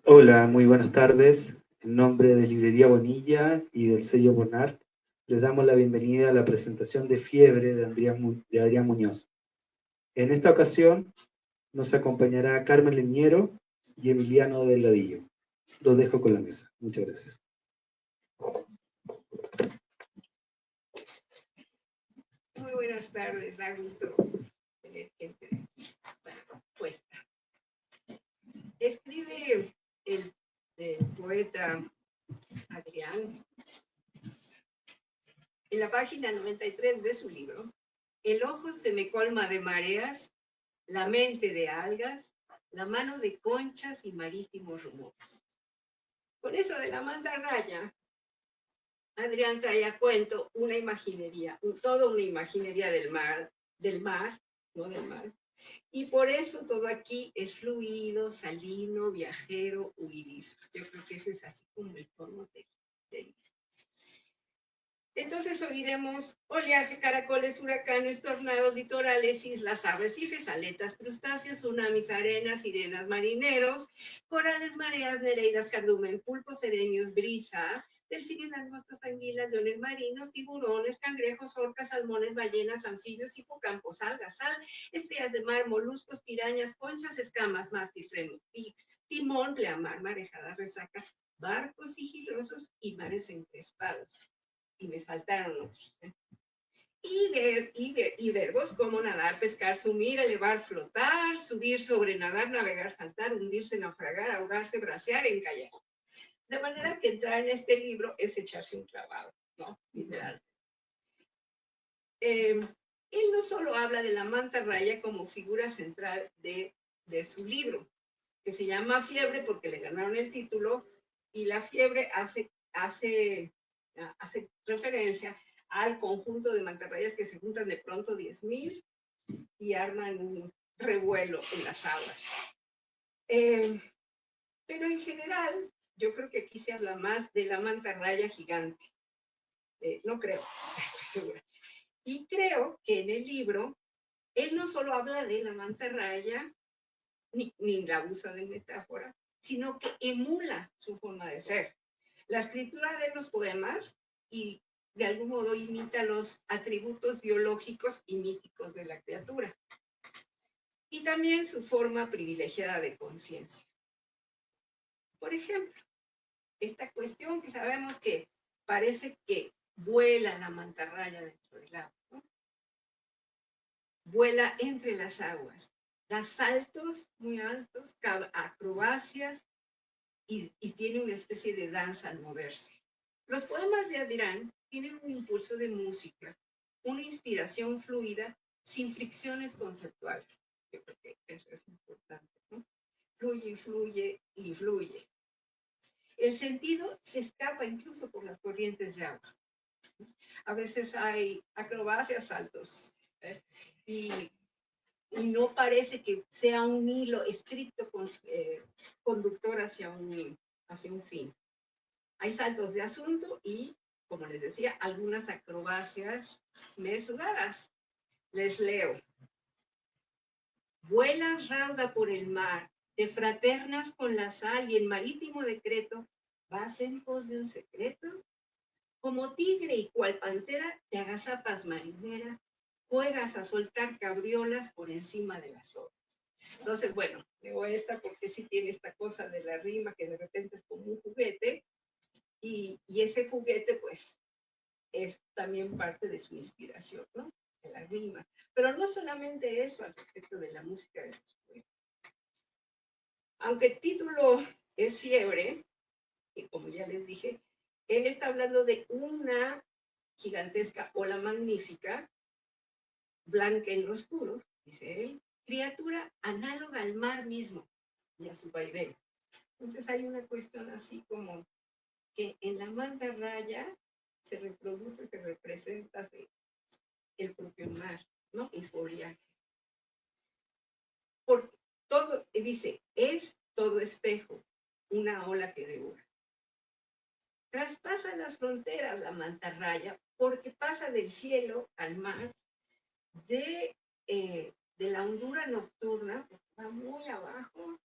Hola, muy buenas tardes. En nombre de Librería Bonilla y del sello Bonart, les damos la bienvenida a la presentación de Fiebre de Adrián Muñoz. En esta ocasión nos acompañará Carmen Leñero y Emiliano Delgadillo. Los dejo con la mesa. Muchas gracias. Muy buenas tardes, da gusto tener gente puesta. Escribe el poeta Adrián en la página 93 de su libro: el ojo se me colma de mareas, la mente de algas, la mano de conchas y marítimos rumores. Con eso de la mantarraya, Adrián trae a cuento una imaginería, toda una imaginería del mar, no del mar. Y por eso todo aquí es fluido, salino, viajero, huidizo. Yo creo que ese es así como el tono del. Entonces oiremos oleaje, caracoles, huracanes, tornados, litorales, islas, arrecifes, aletas, crustáceos, tsunamis, arenas, sirenas, marineros, corales, mareas, nereidas, cardumen, pulpos, sereños, brisa, delfines, langostas, anguilas, leones marinos, tiburones, cangrejos, orcas, salmones, ballenas, anfibios, hipocampos, algas, sal, estrellas de mar, moluscos, pirañas, conchas, escamas, mástil, remo, timón, pleamar, marejada, resaca, barcos sigilosos y mares encrespados. Y me faltaron otros. Y verbos como nadar, pescar, sumir, elevar, flotar, subir, sobrenadar, navegar, saltar, hundirse, naufragar, ahogarse, bracear, encallar. De manera que entrar en este libro es echarse un clavado, ¿no? Literal. Él no solo habla de la mantarraya como figura central de su libro, que se llama Fiebre porque le ganaron el título, y la fiebre hace referencia al conjunto de mantarrayas que se juntan de pronto 10,000 y arman un revuelo en las aguas. Pero en general, yo creo que aquí se habla más de la mantarraya gigante. No creo, estoy segura. Y creo que en el libro, él no solo habla de la mantarraya, ni la usa de metáfora, sino que emula su forma de ser. La escritura de los poemas y de algún modo imita los atributos biológicos y míticos de la criatura. Y también su forma privilegiada de conciencia. Por ejemplo, esta cuestión que sabemos que parece que vuela la mantarraya dentro del agua, ¿no? Vuela entre las aguas, da saltos muy altos, acrobacias y tiene una especie de danza al moverse. Los poemas de Adrián tienen un impulso de música, una inspiración fluida sin fricciones conceptuales. Yo creo que eso es importante, ¿no? Fluye y fluye y fluye. El sentido se escapa incluso por las corrientes de agua. A veces hay acrobacias, saltos, y no parece que sea un hilo estricto conductor hacia un fin. Hay saltos de asunto y, como les decía, algunas acrobacias mesuradas. Les leo. Vuelas rauda por el mar, te fraternas con la sal y en marítimo decreto vas en pos de un secreto. Como tigre y cual pantera te agazapas marinera, juegas a soltar cabriolas por encima de las olas. Entonces, bueno, leo esta porque sí tiene esta cosa de la rima que de repente es como un juguete. Y ese juguete, pues, es también parte de su inspiración, ¿no? De la rima. Pero no solamente eso al respecto de la música de sus poemas. Aunque el título es Fiebre, y como ya les dije, él está hablando de una gigantesca ola magnífica, blanca en lo oscuro, dice él, criatura análoga al mar mismo y a su vaivén. Entonces hay una cuestión así como que en la mantarraya se reproduce, se representa el propio mar, ¿no? Y su oleaje. Porque todo, dice, es todo espejo, una ola que devora. Traspasa las fronteras la mantarraya porque pasa del cielo al mar, de de la hondura nocturna, va muy abajo,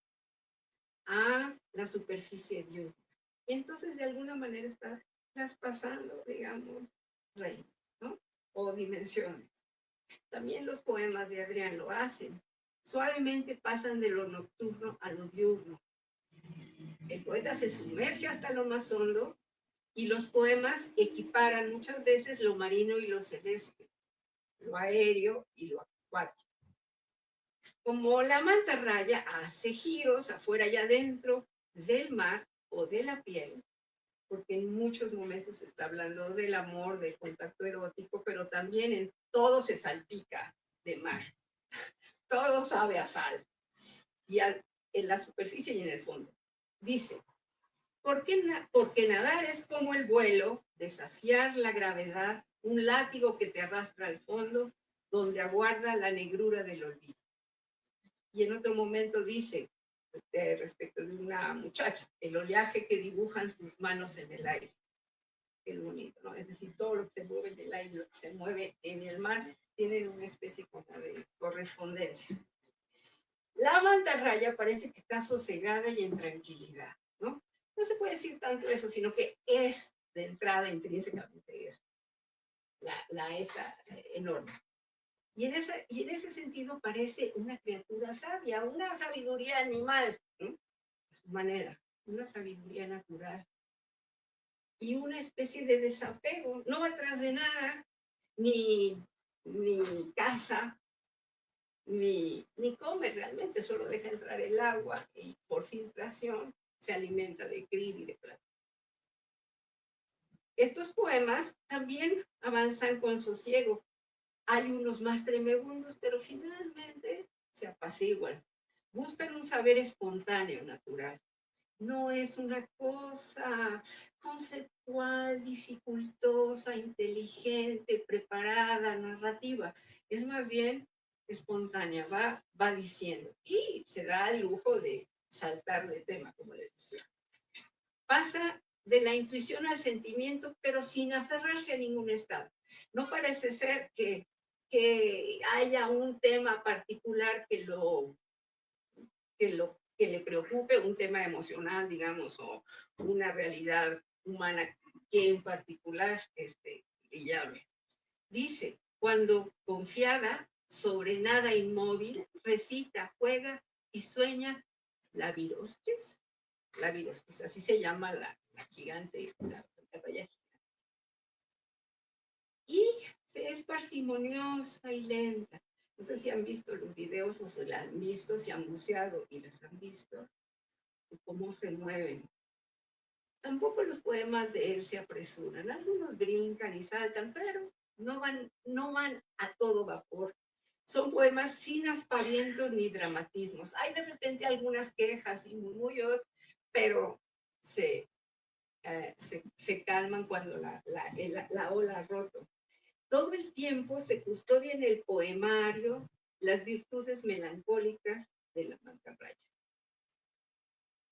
a la superficie diurna. Y entonces de alguna manera está traspasando, digamos, reinos, ¿no? O dimensiones. También los poemas de Adrián lo hacen. Suavemente pasan de lo nocturno a lo diurno. El poeta se sumerge hasta lo más hondo y los poemas equiparan muchas veces lo marino y lo celeste, lo aéreo y lo acuático. Como la mantarraya hace giros afuera y adentro del mar o de la piel, porque en muchos momentos se está hablando del amor, del contacto erótico, pero también en todo se salpica de mar. Todo sabe a sal, y en la superficie y en el fondo. Dice, porque nadar es como el vuelo, desafiar la gravedad, un látigo que te arrastra al fondo, donde aguarda la negrura del olvido. Y en otro momento dice, respecto de una muchacha, el oleaje que dibujan tus manos en el aire. Es bonito, ¿no? Es decir, todo lo que se mueve en el aire, lo que se mueve en el mar, tienen una especie como de correspondencia. La mantarraya parece que está sosegada y en tranquilidad, ¿no? No se puede decir tanto eso, sino que es de entrada intrínsecamente eso. La esta enorme. Y en ese sentido parece una criatura sabia, una sabiduría animal, ¿no? A su manera, una sabiduría natural. Y una especie de desapego, no va atrás de nada, ni caza, ni come realmente, solo deja entrar el agua y por filtración se alimenta de krill y de plata. Estos poemas también avanzan con sosiego. Hay unos más tremebundos, pero finalmente se apaciguan. Buscan un saber espontáneo, natural. No es una cosa conceptual, dificultosa, inteligente, preparada, narrativa. Es más bien espontánea, va diciendo. Y se da el lujo de saltar de tema, como les decía. Pasa de la intuición al sentimiento, pero sin aferrarse a ningún estado. No parece ser que haya un tema particular que le preocupe, un tema emocional, digamos, o una realidad humana que en particular le llame. Dice, cuando confiada sobre nada inmóvil, recita, juega y sueña la virostes, así se llama la gigante, la raya gigante. Y es parsimoniosa y lenta. No sé si han visto los videos o se la han visto, si han buceado y las han visto, cómo se mueven. Tampoco los poemas de él se apresuran. Algunos brincan y saltan, pero no van a todo vapor. Son poemas sin aspavientos ni dramatismos. Hay de repente algunas quejas y murmullos, pero se calman cuando la ola ha roto. Todo el tiempo se custodia en el poemario las virtudes melancólicas de la mantarraya,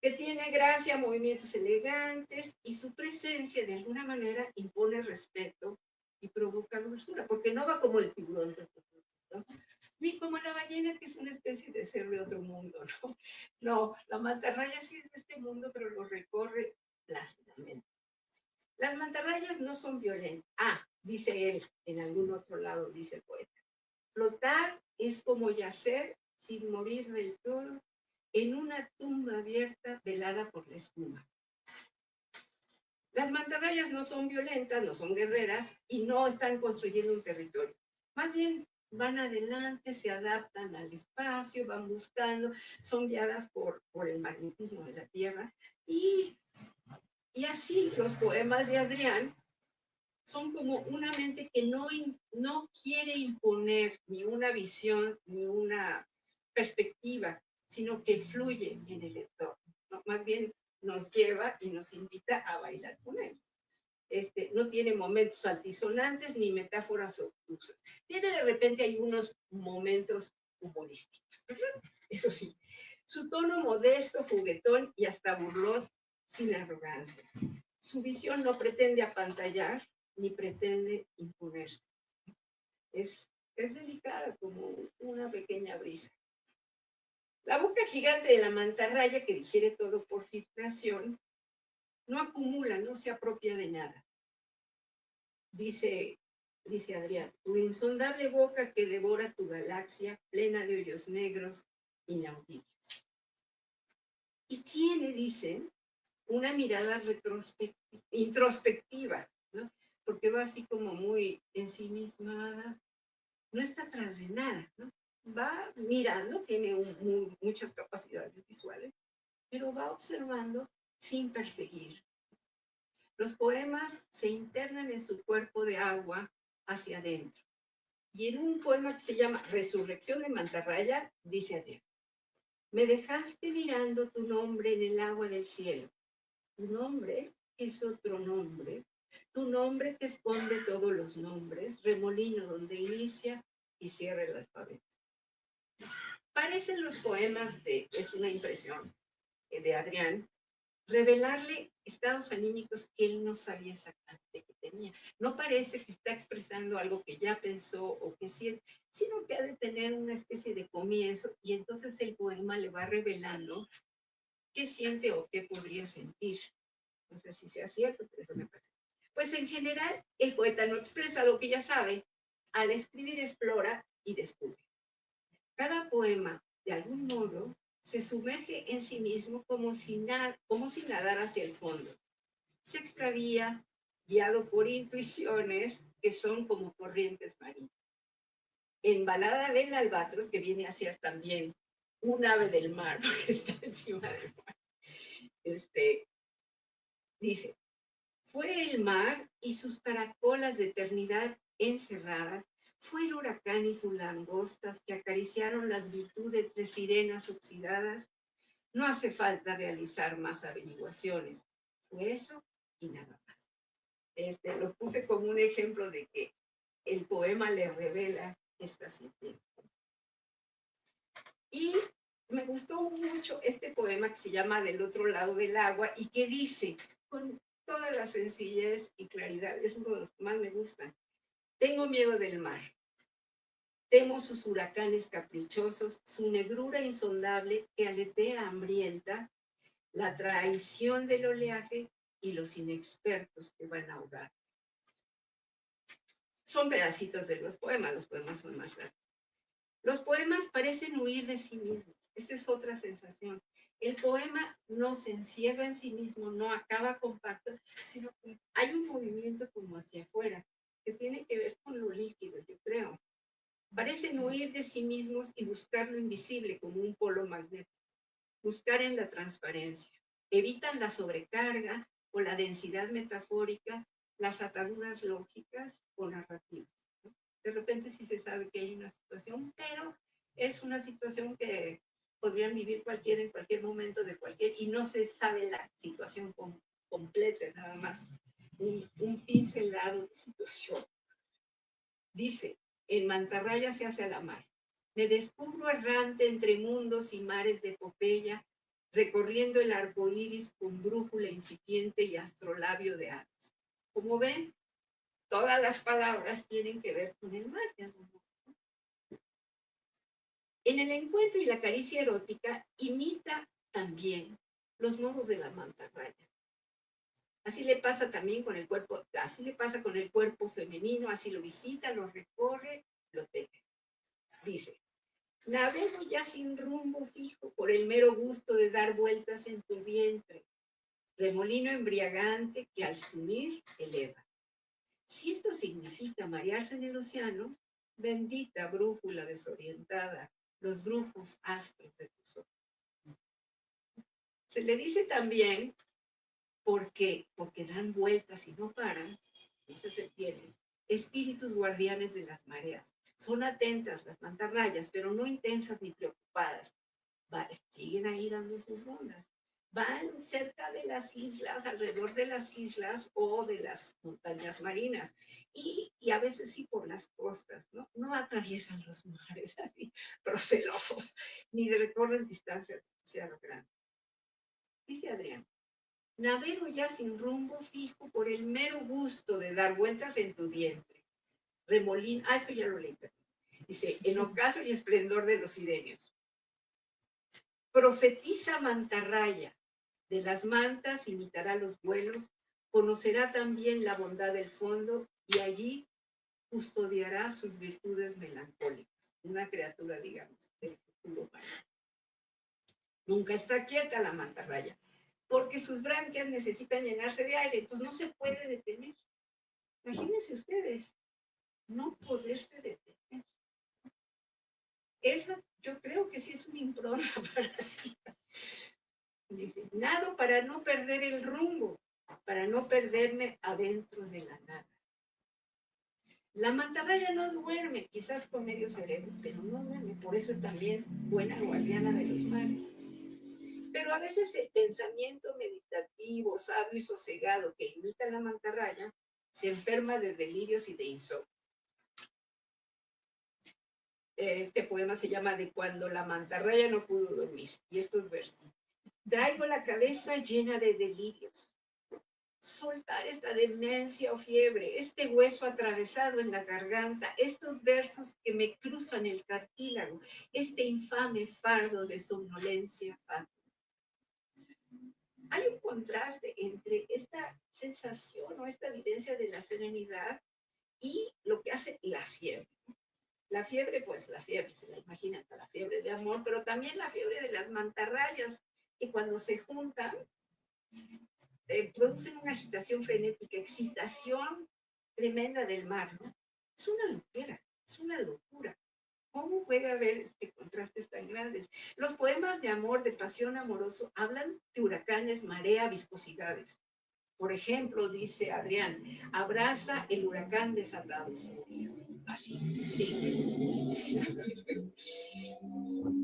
que tiene gracia, movimientos elegantes y su presencia de alguna manera impone respeto y provoca dulzura, porque no va como el tiburón, ¿no? Ni como la ballena, que es una especie de ser de otro mundo, ¿no? No, la mantarraya sí es de este mundo, pero lo recorre plácidamente. Las mantarrayas no son violentas. Dice él, en algún otro lado, dice el poeta. Flotar es como yacer sin morir del todo en una tumba abierta velada por la espuma. Las mantarrayas no son violentas, no son guerreras y no están construyendo un territorio. Más bien van adelante, se adaptan al espacio, van buscando, son guiadas por el magnetismo de la tierra. Y así los poemas de Adrián son como una mente que no quiere imponer ni una visión ni una perspectiva, sino que fluye en el entorno, ¿no? Más bien nos lleva y nos invita a bailar con él. No tiene momentos altisonantes ni metáforas obtusas. Tiene de repente hay unos momentos humorísticos, ¿verdad? Eso sí. Su tono modesto, juguetón y hasta burlón, sin arrogancia. Su visión no pretende apantallar ni pretende imponerse. Es es delicada como una pequeña brisa. La boca gigante de la mantarraya, que digiere todo por filtración, no acumula, no se apropia de nada. Dice Adrián, tu insondable boca que devora tu galaxia plena de hoyos negros inaudibles. Y tiene, dicen, una mirada introspectiva, ¿no? Porque va así como muy ensimismada, no está atrás de nada, ¿no? Va mirando, tiene muchas capacidades visuales, pero va observando sin perseguir. Los poemas se internan en su cuerpo de agua hacia adentro. Y en un poema que se llama Resurrección de Mantarraya, dice Adrián, me dejaste mirando tu nombre en el agua del cielo. Tu nombre es otro nombre. Tu nombre que esconde todos los nombres, remolino donde inicia y cierra el alfabeto. Parecen los poemas es una impresión de Adrián, revelarle estados anímicos que él no sabía exactamente que tenía. No parece que está expresando algo que ya pensó o que siente, sino que ha de tener una especie de comienzo y entonces el poema le va revelando qué siente o qué podría sentir. No sé si sea cierto, pero eso me parece. Pues en general, el poeta no expresa lo que ya sabe. Al escribir explora y descubre. Cada poema, de algún modo, se sumerge en sí mismo como si nadara hacia el fondo. Se extravía, guiado por intuiciones que son como corrientes marinas. En Balada del Albatros, que viene a ser también un ave del mar, porque está encima del mar, dice, fue el mar y sus caracolas de eternidad encerradas, fue el huracán y sus langostas que acariciaron las virtudes de sirenas oxidadas. No hace falta realizar más averiguaciones. Fue eso y nada más. Lo puse como un ejemplo de que el poema le revela esta sintiendo. Y me gustó mucho este poema que se llama Del otro lado del agua y que dice, con toda la sencillez y claridad, es uno de los que más me gustan. Tengo miedo del mar. Temo sus huracanes caprichosos, su negrura insondable que aletea hambrienta, la traición del oleaje y los inexpertos que van a ahogar. Son pedacitos de los poemas son más largos. Los poemas parecen huir de sí mismos. Esa es otra sensación. El poema no se encierra en sí mismo, no acaba compacto, sino que hay un movimiento como hacia afuera, que tiene que ver con lo líquido, yo creo. Parecen huir de sí mismos y buscar lo invisible como un polo magnético. Buscar en la transparencia. Evitan la sobrecarga o la densidad metafórica, las ataduras lógicas o narrativas. De repente sí se sabe que hay una situación, pero es una situación que podrían vivir cualquiera en cualquier momento de cualquier, y no se sabe la situación completa, nada más un pincelado de situación. Dice, en Mantarraya se hace a la mar. Me descubro errante entre mundos y mares de epopeya, recorriendo el arco iris con brújula incipiente y astrolabio de aves. Como ven, todas las palabras tienen que ver con el mar. En el encuentro y la caricia erótica imita también los modos de la mantarraya. Así le pasa también con el cuerpo, así le pasa con el cuerpo femenino, así lo visita, lo recorre, lo teme. Dice, navego ya sin rumbo fijo por el mero gusto de dar vueltas en tu vientre, remolino embriagante que al subir eleva. Si esto significa marearse en el océano, bendita brújula desorientada, los brujos astros de tus ojos. Se le dice también porque dan vueltas y no paran, no se detienen, espíritus guardianes de las mareas. Son atentas las mantarrayas, pero no intensas ni preocupadas. Siguen ahí dando sus rondas. Van cerca de las islas, alrededor de las islas o de las montañas marinas. Y a veces sí por las costas, ¿no? No atraviesan los mares así, procelosos, ni recorren distancias demasiado grandes. Dice Adrián, navego ya sin rumbo fijo por el mero gusto de dar vueltas en tu vientre. Remolino, eso ya lo leí. Dice, en ocaso y esplendor de los sirenios. Profetiza mantarraya, de las mantas imitará los vuelos, conocerá también la bondad del fondo y allí custodiará sus virtudes melancólicas. Una criatura, digamos, del futuro humano. Nunca está quieta la mantarraya, porque sus branquias necesitan llenarse de aire, entonces no se puede detener. Imagínense ustedes, no poderse detener. Eso yo creo que sí es una impronta para ti. Dice, nado para no perder el rumbo, para no perderme adentro de la nada. La mantarraya no duerme, quizás con medio cerebro, pero no duerme, por eso es también buena guardiana de los mares. Pero a veces el pensamiento meditativo, sabio y sosegado que imita la mantarraya se enferma de delirios y de insomnio. Este poema se llama De cuando la mantarraya no pudo dormir, y estos versos. Traigo la cabeza llena de delirios. Soltar esta demencia o fiebre, este hueso atravesado en la garganta, estos versos que me cruzan el cartílago, este infame fardo de somnolencia fatal. Hay un contraste entre esta sensación o esta vivencia de la serenidad y lo que hace la fiebre. La fiebre, pues la fiebre, se la imaginan, la fiebre de amor, pero también la fiebre de las mantarrayas, que cuando se juntan, producen una agitación frenética, excitación tremenda del mar, ¿no? Es una locura, es una locura. ¿Cómo puede haber contrastes tan grandes? Los poemas de amor, de pasión amoroso, hablan de huracanes, marea, viscosidades. Por ejemplo, dice Adrián, abraza el huracán desatado. Así, sí.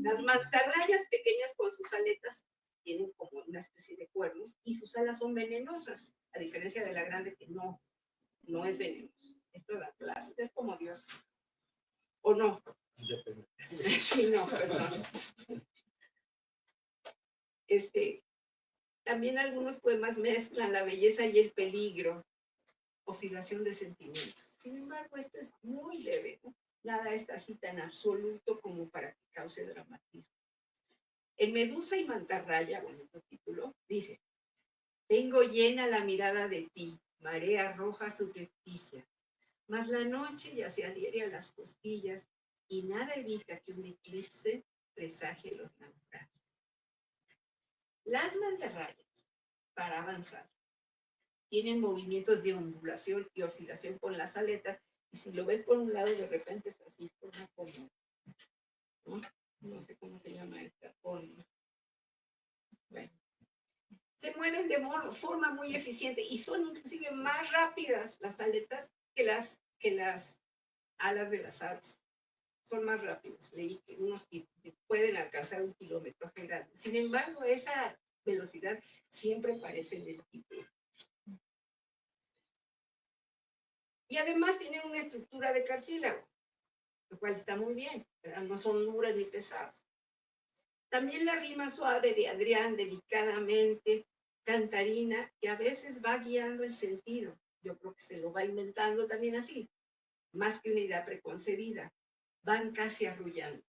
Las mantarrayas pequeñas con sus aletas tienen como una especie de cuernos y sus alas son venenosas, a diferencia de la grande que no es venenosa. Esto es como Dios. ¿O no? Sí, no, perdón. También algunos poemas mezclan la belleza y el peligro, oscilación de sentimientos. Sin embargo, esto es muy leve, ¿no? Nada está así tan absoluto como para que cause dramatismo. En Medusa y Mantarraya, bonito título, dice, tengo llena la mirada de ti, marea roja subrepticia, mas la noche ya se adhiere a las costillas y nada evita que un eclipse presagie los naufragios. Las mantarrayas, para avanzar, tienen movimientos de ondulación y oscilación con las aletas, y si lo ves por un lado, de repente es así, forma como, no sé cómo se llama esta forma. Bueno, se mueven de forma muy eficiente y son inclusive más rápidas las aletas que las alas de las aves. Son más rápidos. Leí que unos que pueden alcanzar 1 kilometraje grande. Sin embargo, esa velocidad siempre parece del tipo. Y además tienen una estructura de cartílago, lo cual está muy bien, ¿verdad? No son duras ni pesadas. También la rima suave de Adrián, delicadamente, cantarina, que a veces va guiando el sentido. Yo creo que se lo va inventando también así, más que una idea preconcebida. Van casi arrullando.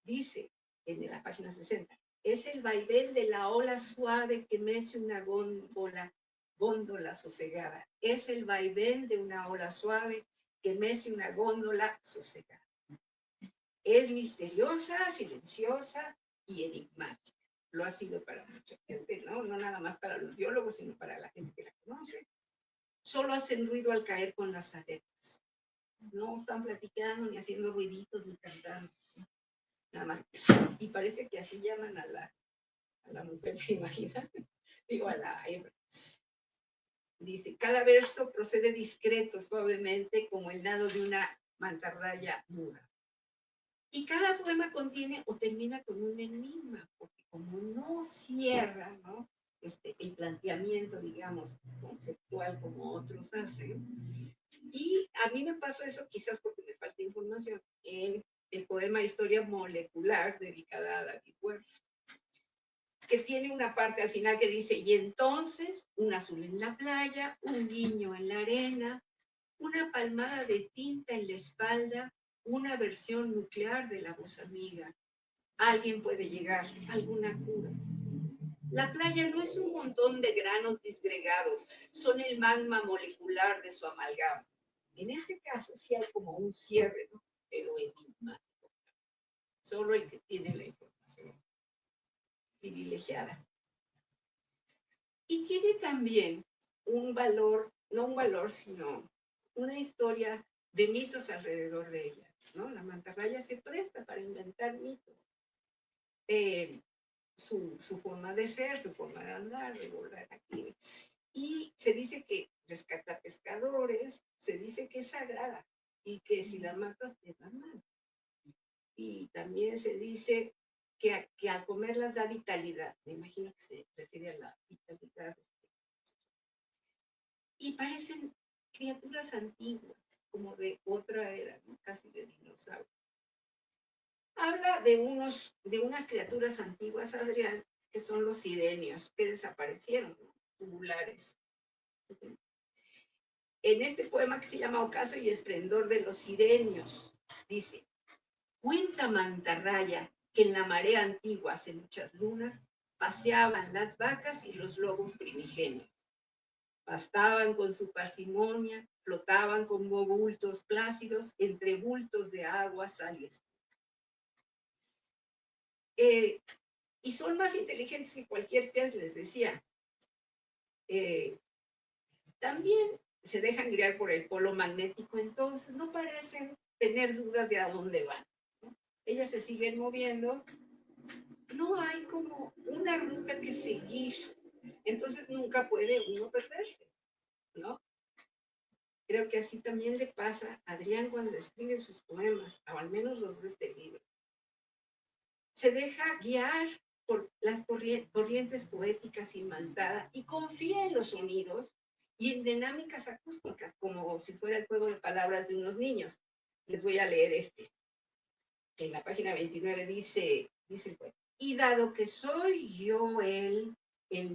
Dice en la página 60, es el vaivén de la ola suave que mece una góndola sosegada. Es el vaivén de una ola suave que mece una góndola sosegada. Es misteriosa, silenciosa y enigmática. Lo ha sido para mucha gente, ¿no? No nada más para los biólogos, sino para la gente que la conoce. Solo hacen ruido al caer con las aletas. No están platicando, ni haciendo ruiditos, ni cantando. Nada más. Y parece que así llaman a la mujer, ¿te imaginas? Digo, a la hembra. Dice, cada verso procede discreto, suavemente, como el nado de una mantarraya muda. Y cada poema contiene o termina con un enigma, porque como no cierra, ¿no? El planteamiento, digamos, conceptual como otros hacen. Y a mí me pasó eso quizás porque me falta información en el poema Historia Molecular, dedicada a David Huerta, que tiene una parte al final que dice, y entonces un azul en la playa, un guiño en la arena, una palmada de tinta en la espalda, una versión nuclear de la voz amiga. Alguien puede llegar a alguna cura. La playa no es un montón de granos disgregados, son el magma molecular de su amalgama. En este caso sí hay como un cierre, ¿no? Pero enigmático. Solo el que tiene la información privilegiada. Y tiene también un valor, no un valor, sino una historia de mitos alrededor de ella, ¿no? La mantarraya se presta para inventar mitos. Su forma de ser, su forma de andar, de volar aquí. Y se dice que rescata pescadores, se dice que es sagrada y que si la matas te va mal. Y también se dice que al comerlas da vitalidad. Me imagino que se refiere a la vitalidad. Y parecen criaturas antiguas, como de otra era, ¿no? Casi de dinosaurio. Habla de unas criaturas antiguas, Adrián, que son los sirenios, que desaparecieron, ¿no? Tubulares. En este poema que se llama Ocaso y Esplendor de los Sirenios, dice: cuenta mantarraya que en la marea antigua, hace muchas lunas, paseaban las vacas y los lobos primigenios. Pastaban con su parsimonia, flotaban como bultos plácidos entre bultos de agua, sal y espuma. Y son más inteligentes que cualquier pez, les decía. También se dejan guiar por el polo magnético, entonces no parecen tener dudas de a dónde van, ¿no? Ellas se siguen moviendo, no hay como una ruta que seguir, entonces nunca puede uno perderse, ¿no? Creo que así también le pasa a Adrián cuando escribe sus poemas, o al menos los de este libro. Se deja guiar por las corrientes poéticas imantadas y confía en los sonidos y en dinámicas acústicas, como si fuera el juego de palabras de unos niños. Les voy a leer este. En la página 29 dice el poeta: y dado que soy yo el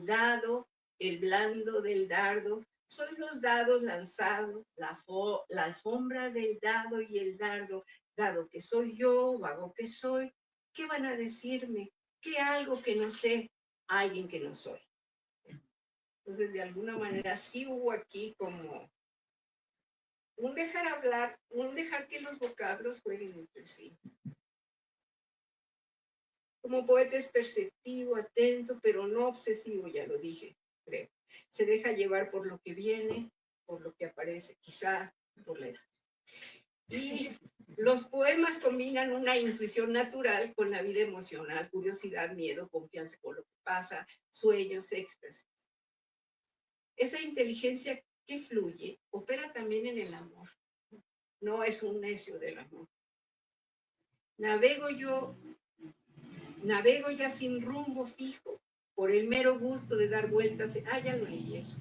dado, el blando del dardo, soy los dados lanzados, la alfombra del dado y el dardo, dado que soy yo, vago que soy, ¿qué van a decirme? ¿Qué algo que no sé? Alguien que no soy. Entonces, de alguna manera, sí hubo aquí como un dejar hablar, un dejar que los vocablos jueguen entre sí. Como poeta es perceptivo, atento, pero no obsesivo, ya lo dije, creo. Se deja llevar por lo que viene, por lo que aparece, quizá por la edad. Y los poemas combinan una intuición natural con la vida emocional, curiosidad, miedo, confianza con lo que pasa, sueños, éxtasis. Esa inteligencia que fluye opera también en el amor. No es un necio del amor. Navego ya sin rumbo fijo, por el mero gusto de dar vueltas. Ya lo leí eso.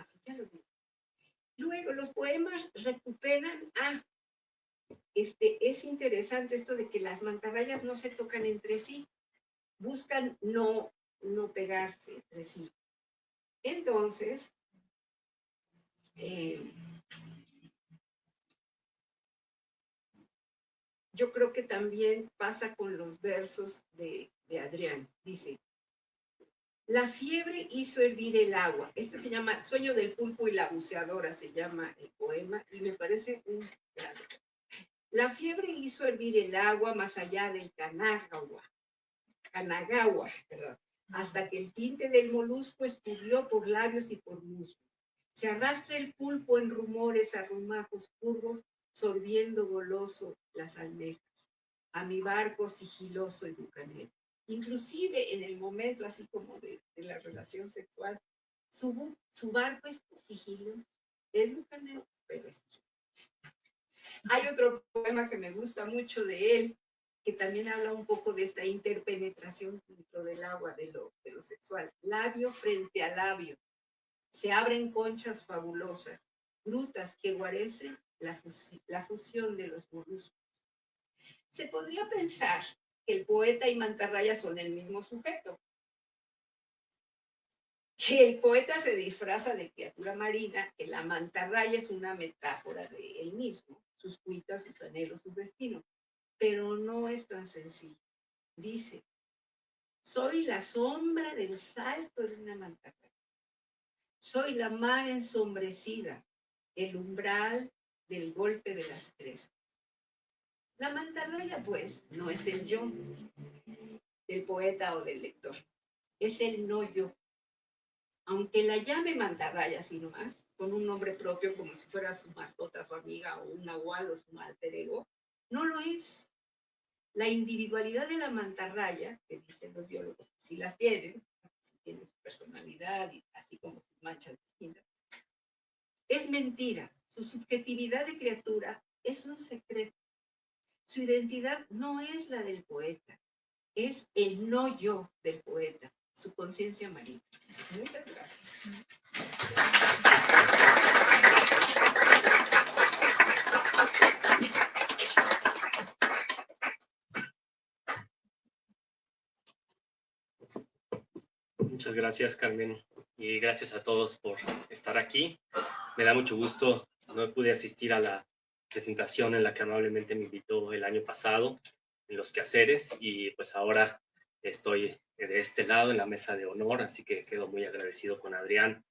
Sí, ya lo vi. Luego, los poemas recuperan, es interesante esto de que las mantarrayas no se tocan entre sí, buscan no pegarse entre sí. Entonces, yo creo que también pasa con los versos de Adrián. Dice: la fiebre hizo hervir el agua. Este se llama Sueño del pulpo y la buceadora, se llama el poema, y me parece un gran. La fiebre hizo hervir el agua más allá del Kanagawa, perdón, hasta que el tinte del molusco escurrió por labios y por muslo. Se arrastra el pulpo en rumores arrumacos curvos, sorbiendo goloso las almejas. A mi barco sigiloso y bucanero. Inclusive en el momento así como de la relación sexual, su barco es sigiloso, es bucanero, pero es sigiloso. Hay otro poema que me gusta mucho de él, que también habla un poco de esta interpenetración dentro del agua, de lo sexual. Labio frente a labio, se abren conchas fabulosas, grutas que guarecen la fusión de los moluscos. Se podría pensar que el poeta y mantarraya son el mismo sujeto. que el poeta se disfraza de criatura marina, que la mantarraya es una metáfora de él mismo, sus cuitas, sus anhelos, su destino. Pero no es tan sencillo. Dice, soy la sombra del salto de una mantarraya. Soy la mar ensombrecida, el umbral del golpe de las crestas. La mantarraya, pues, no es el yo del poeta o del lector, es el no yo. Aunque la llame mantarraya así nomás, con un nombre propio como si fuera su mascota, su amiga o un nahual o su alter ego, no lo es. La individualidad de la mantarraya, que dicen los biólogos que sí las tienen, sí tienen su personalidad, y así como sus manchas distintas, es mentira. Su subjetividad de criatura es un secreto. Su identidad no es la del poeta, es el no yo del poeta, su conciencia marina. Muchas gracias. Muchas gracias, Carmen, y gracias a todos por estar aquí. Me da mucho gusto. No pude asistir a la presentación en la que amablemente me invitó el año pasado en los quehaceres, y pues ahora estoy de este lado en la mesa de honor, así que quedo muy agradecido con Adrián.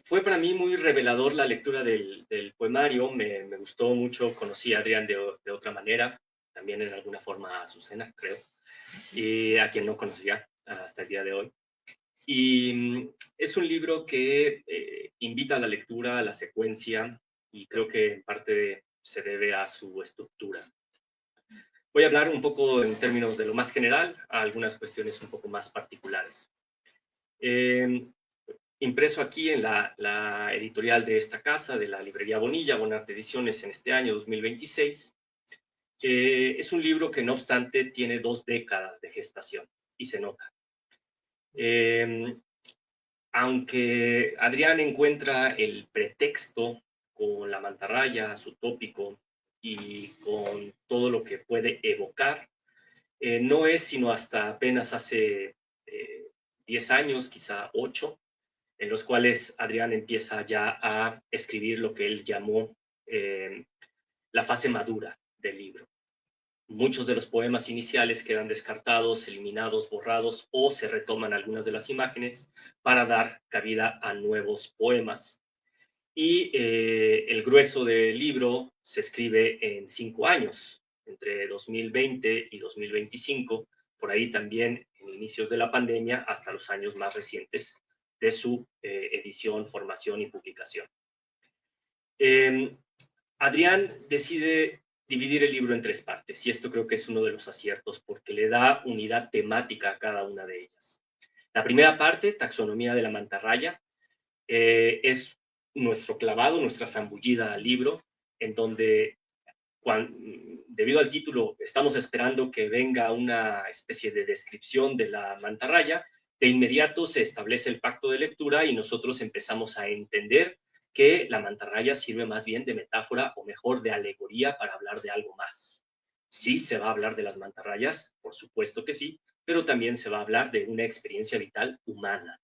Fue para mí muy revelador la lectura del poemario. Me gustó mucho. Conocí a Adrián de otra manera, también en alguna forma a Azucena, creo, y a quien no conocía hasta el día de hoy. Y es un libro que invita a la lectura, a la secuencia, y creo que en parte se debe a su estructura. Voy a hablar un poco en términos de lo más general, a algunas cuestiones un poco más particulares. Impreso aquí en la editorial de esta casa, de la librería Bonilla, Bonart Ediciones, en este año 2026, es un libro que no obstante tiene 2 décadas de gestación, y se nota. Aunque Adrián encuentra el pretexto con la mantarraya, su tópico, y con todo lo que puede evocar, no es sino hasta apenas hace 10 años, quizá 8, en los cuales Adrián empieza ya a escribir lo que él llamó la fase madura del libro. Muchos de los poemas iniciales quedan descartados, eliminados, borrados, o se retoman algunas de las imágenes para dar cabida a nuevos poemas. Y el grueso del libro se escribe en 5 años, entre 2020 y 2025, por ahí también en inicios de la pandemia hasta los años más recientes de su edición, formación y publicación. Adrián decide dividir el libro en 3 partes, y esto creo que es uno de los aciertos, porque le da unidad temática a cada una de ellas. La primera parte, Taxonomía de la mantarraya, es nuestro clavado, nuestra zambullida al libro, en donde, debido al título, estamos esperando que venga una especie de descripción de la mantarraya. De inmediato se establece el pacto de lectura y nosotros empezamos a entender que la mantarraya sirve más bien de metáfora, o mejor, de alegoría, para hablar de algo más. Sí, se va a hablar de las mantarrayas, por supuesto que sí, pero también se va a hablar de una experiencia vital humana.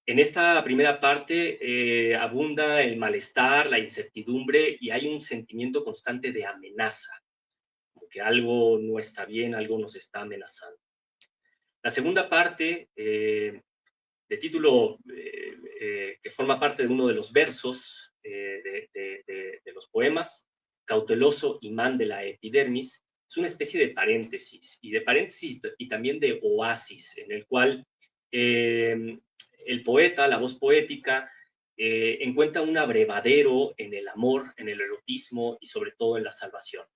En esta primera parte abunda el malestar, la incertidumbre, y hay un sentimiento constante de amenaza, como que algo no está bien, algo nos está amenazando. La segunda parte, de título que forma parte de uno de los versos de los poemas, Cauteloso imán de la epidermis, es una especie de paréntesis, y también de oasis, en el cual el poeta, la voz poética, encuentra un abrevadero en el amor, en el erotismo y sobre todo en la salvación.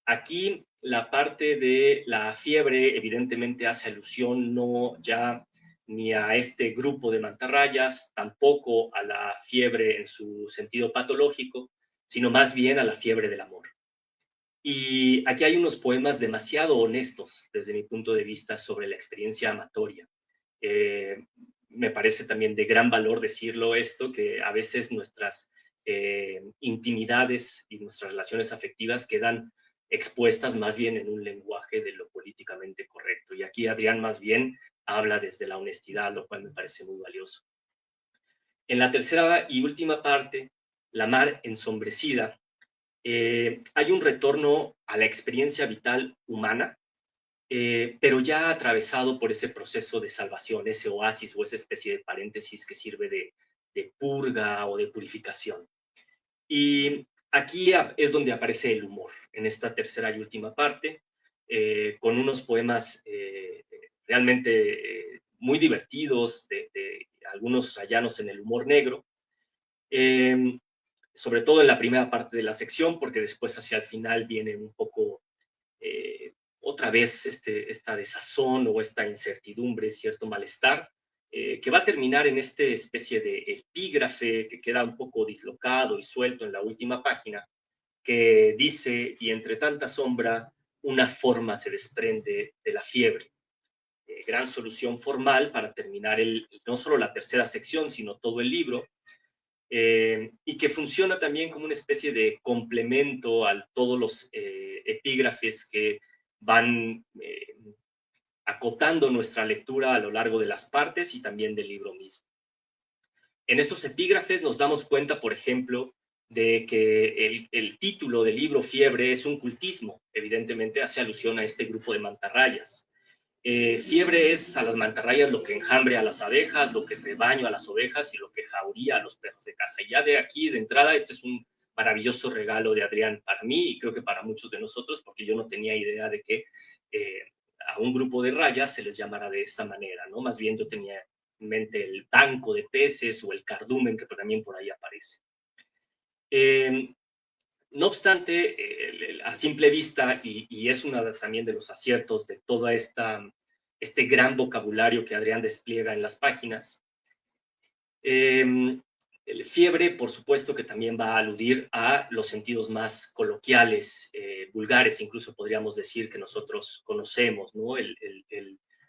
Aquí la parte de la fiebre evidentemente hace alusión no ya ni a este grupo de mantarrayas, tampoco a la fiebre en su sentido patológico, sino más bien a la fiebre del amor. Y aquí hay unos poemas demasiado honestos desde mi punto de vista sobre la experiencia amatoria. Me parece también de gran valor decirlo esto, que a veces nuestras intimidades y nuestras relaciones afectivas quedan expuestas más bien en un lenguaje de lo políticamente correcto. Y aquí Adrián más bien habla desde la honestidad, lo cual me parece muy valioso. En la tercera y última parte, La mar ensombrecida, hay un retorno a la experiencia vital humana, pero ya atravesado por ese proceso de salvación, ese oasis o esa especie de paréntesis que sirve de purga o de purificación. Y aquí es donde aparece el humor, en esta tercera y última parte, con unos poemas realmente muy divertidos, de algunos rayanos en el humor negro, sobre todo en la primera parte de la sección, porque después hacia el final viene un poco otra vez esta desazón o esta incertidumbre, cierto malestar, que va a terminar en esta especie de epígrafe que queda un poco dislocado y suelto en la última página, que dice: y entre tanta sombra, una forma se desprende de la fiebre. Gran solución formal para terminar no solo la tercera sección, sino todo el libro, y que funciona también como una especie de complemento a todos los epígrafes que van acotando nuestra lectura a lo largo de las partes y también del libro mismo. En estos epígrafes nos damos cuenta, por ejemplo, de que el título del libro Fiebre es un cultismo. Evidentemente hace alusión a este grupo de mantarrayas. Fiebre es a las mantarrayas lo que enjambre a las abejas, lo que rebaño a las ovejas y lo que jauría a los perros de casa. Y ya de aquí, de entrada, este es un maravilloso regalo de Adrián para mí y creo que para muchos de nosotros, porque yo no tenía idea de que a un grupo de rayas se les llamara de esta manera, ¿no? Más bien yo tenía en mente el tanco de peces o el cardumen, que también por ahí aparece. No obstante, a simple vista, y es uno también de los aciertos de todo este gran vocabulario que Adrián despliega en las páginas, fiebre, por supuesto, que también va a aludir a los sentidos más coloquiales, vulgares, incluso podríamos decir que nosotros conocemos, ¿no?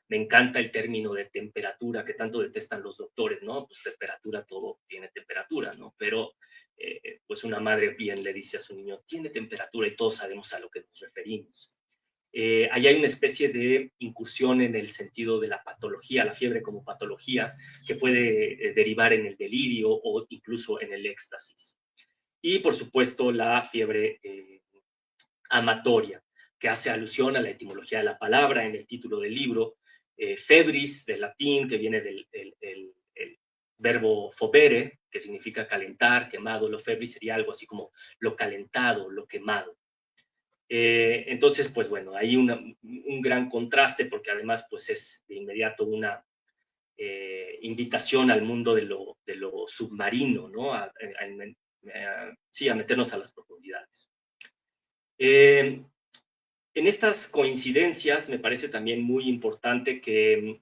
Me encanta el término de temperatura que tanto detestan los doctores, ¿no? Pues temperatura, todo tiene temperatura, ¿no? Pero pues una madre bien le dice a su niño, tiene temperatura, y todos sabemos a lo que nos referimos. Ahí hay una especie de incursión en el sentido de la patología, la fiebre como patología, que puede derivar en el delirio o incluso en el éxtasis. Y por supuesto la fiebre amatoria, que hace alusión a la etimología de la palabra en el título del libro, febris, del latín, que viene del el verbo fobere, que significa calentar, quemado. Lo febris sería algo así como lo calentado, lo quemado. Entonces, pues bueno, hay un gran contraste, porque además pues es de inmediato una invitación al mundo de lo submarino, ¿no? Sí, a meternos a las profundidades. En estas coincidencias me parece también muy importante que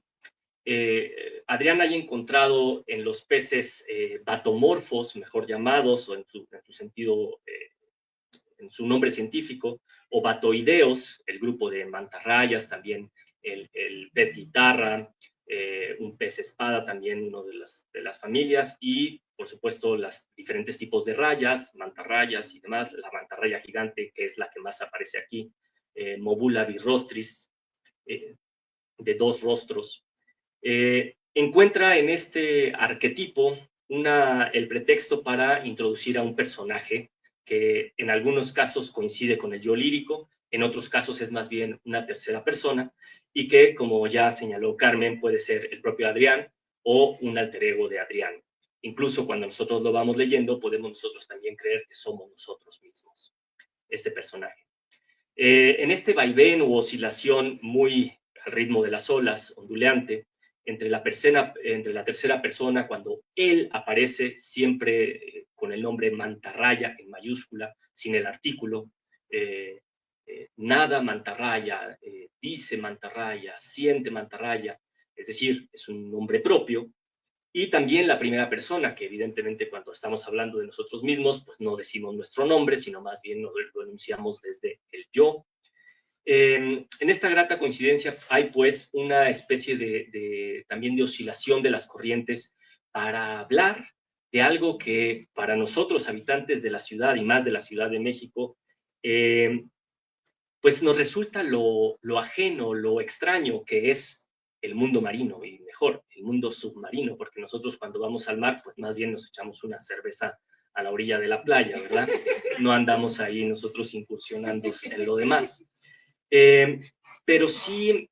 Adrián haya encontrado en los peces batomorfos, mejor llamados, o en su sentido, en su nombre científico, o batoideos, el grupo de mantarrayas, también el pez guitarra, un pez espada, también uno de las familias, y por supuesto los diferentes tipos de rayas, mantarrayas y demás, la mantarraya gigante, que es la que más aparece aquí, Mobula birrostris, de 2 rostros. Encuentra en este arquetipo el pretexto para introducir a un personaje que en algunos casos coincide con el yo lírico, en otros casos es más bien una tercera persona, y que, como ya señaló Carmen, puede ser el propio Adrián o un alter ego de Adrián. Incluso cuando nosotros lo vamos leyendo, podemos nosotros también creer que somos nosotros mismos, este personaje. En este vaivén u oscilación muy al ritmo de las olas, onduleante, entre la tercera persona, cuando él aparece siempre con el nombre mantarraya en mayúscula, sin el artículo, nada mantarraya, dice mantarraya, siente mantarraya, es decir, es un nombre propio. Y también la primera persona, que evidentemente cuando estamos hablando de nosotros mismos, pues no decimos nuestro nombre, sino más bien nos lo enunciamos desde el yo. En esta grata coincidencia hay pues una especie también de oscilación de las corrientes para hablar de algo que para nosotros, habitantes de la ciudad y más de la Ciudad de México, pues nos resulta lo ajeno, lo extraño que es el mundo marino, y mejor, el mundo submarino, porque nosotros cuando vamos al mar, pues más bien nos echamos una cerveza a la orilla de la playa, ¿verdad? No andamos ahí nosotros incursionando en lo demás. Pero sí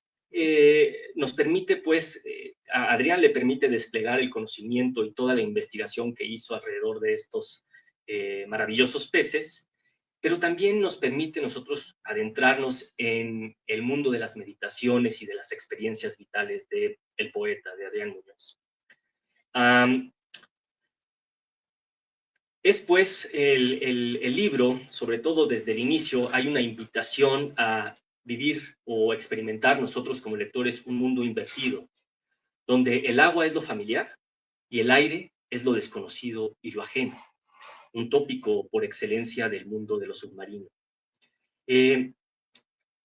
nos permite, pues, a Adrián le permite desplegar el conocimiento y toda la investigación que hizo alrededor de estos maravillosos peces, pero también nos permite nosotros adentrarnos en el mundo de las meditaciones y de las experiencias vitales del poeta, de Adrián Muñoz. Es pues el libro, sobre todo desde el inicio, hay una invitación a vivir o experimentar nosotros como lectores un mundo invertido, donde el agua es lo familiar y el aire es lo desconocido y lo ajeno, un tópico por excelencia del mundo de lo submarino.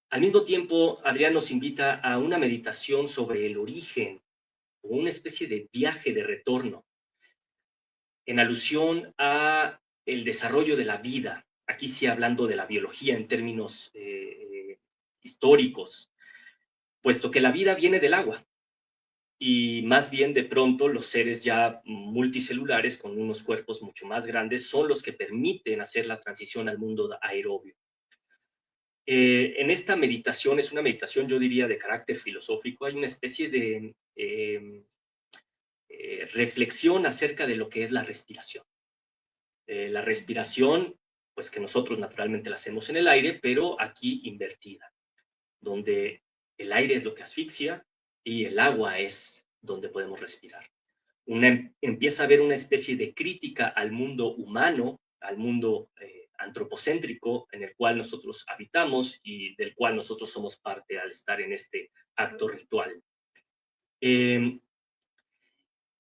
Al mismo tiempo, Adrián nos invita a una meditación sobre el origen, o una especie de viaje de retorno, en alusión a el desarrollo de la vida, aquí sí hablando de la biología en términos históricos, puesto que la vida viene del agua, y más bien de pronto los seres ya multicelulares con unos cuerpos mucho más grandes son los que permiten hacer la transición al mundo aerobio. En esta meditación, es una meditación yo diría de carácter filosófico, hay una especie de reflexión acerca de lo que es la respiración. La respiración, pues que nosotros naturalmente la hacemos en el aire, pero aquí invertida, donde el aire es lo que asfixia y el agua es donde podemos respirar. Empieza a haber una especie de crítica al mundo humano, al mundo antropocéntrico en el cual nosotros habitamos y del cual nosotros somos parte al estar en este acto ritual.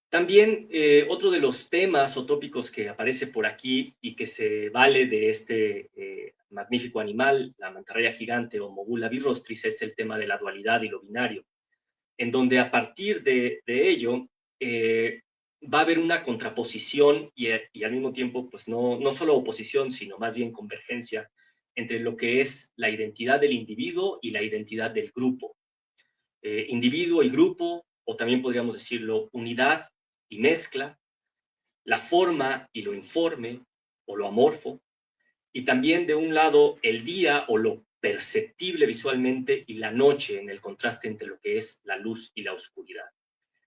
También otro de los temas o tópicos que aparece por aquí y que se vale de este magnífico animal, la mantarraya gigante o Mogula birrostris, es el tema de la dualidad y lo binario, en donde a partir de ello va a haber una contraposición y al mismo tiempo, pues no solo oposición, sino más bien convergencia entre lo que es la identidad del individuo y la identidad del grupo. Individuo y grupo, o también podríamos decirlo unidad y mezcla, la forma y lo informe o lo amorfo, y también de un lado el día o lo perceptible visualmente y la noche en el contraste entre lo que es la luz y la oscuridad.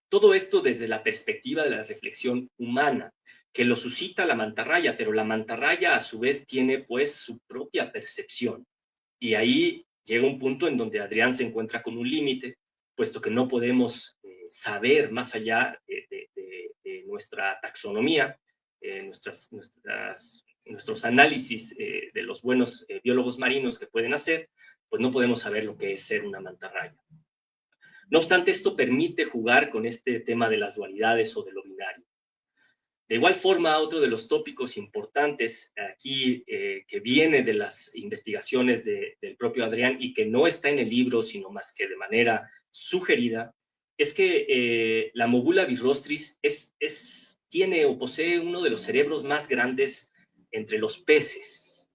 Todo esto desde la perspectiva de la reflexión humana, que lo suscita la mantarraya, pero la mantarraya a su vez tiene pues su propia percepción. Y ahí llega un punto en donde Adrián se encuentra con un límite, puesto que no podemos saber más allá de nuestra taxonomía, nuestros análisis de los buenos biólogos marinos que pueden hacer, pues no podemos saber lo que es ser una mantarraya. No obstante, esto permite jugar con este tema de las dualidades o de lo binario. De igual forma, otro de los tópicos importantes aquí que viene de las investigaciones del propio Adrián y que no está en el libro, sino más que de manera sugerida, es que la Mogula birrostris tiene o posee uno de los cerebros más grandes entre los peces,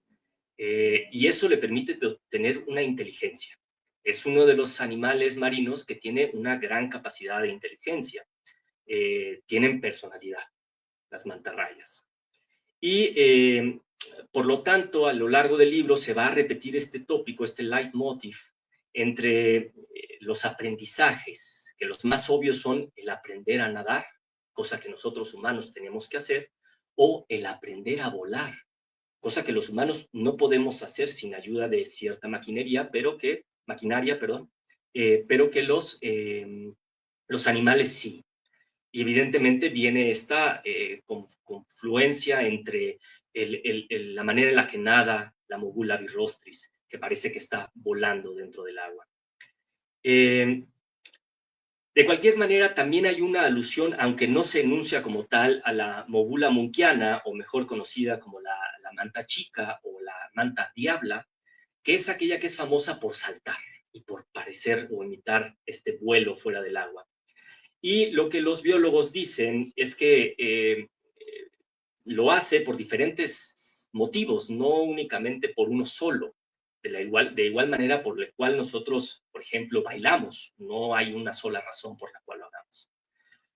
y eso le permite tener una inteligencia. Es uno de los animales marinos que tiene una gran capacidad de inteligencia. Tienen personalidad las mantarrayas. Y por lo tanto, a lo largo del libro se va a repetir este tópico, este leitmotiv, entre los aprendizajes, que los más obvios son el aprender a nadar, cosa que nosotros humanos tenemos que hacer, o el aprender a volar, cosa que los humanos no podemos hacer sin ayuda de cierta maquinaria, pero que los animales sí. Y evidentemente viene esta confluencia entre la manera en la que nada la Mogula birrostris, que parece que está volando dentro del agua. De cualquier manera, también hay una alusión, aunque no se enuncia como tal, a la Mogula munkiana, o mejor conocida como la manta chica o la manta diabla, que es aquella que es famosa por saltar y por parecer o imitar este vuelo fuera del agua. Y lo que los biólogos dicen es que lo hace por diferentes motivos, no únicamente por uno solo. de igual manera por la cual nosotros, por ejemplo, bailamos. No hay una sola razón por la cual lo hagamos.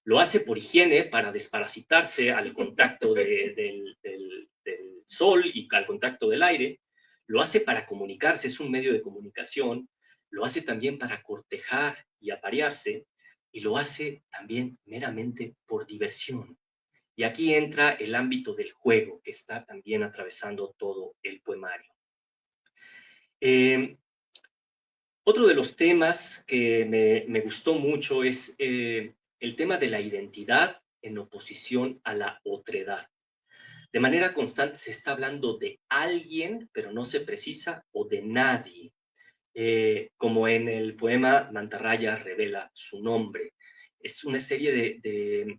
Lo hace por higiene, para desparasitarse al contacto del sol y al contacto del aire. Lo hace para comunicarse, es un medio de comunicación. Lo hace también para cortejar y aparearse. Y lo hace también meramente por diversión. Y aquí entra el ámbito del juego, que está también atravesando todo el poemario. Otro de los temas que me gustó mucho es el tema de la identidad en oposición a la otredad. De manera constante se está hablando de alguien, pero no se precisa, o de nadie. Como en el poema Mantarraya revela su nombre. Es una serie de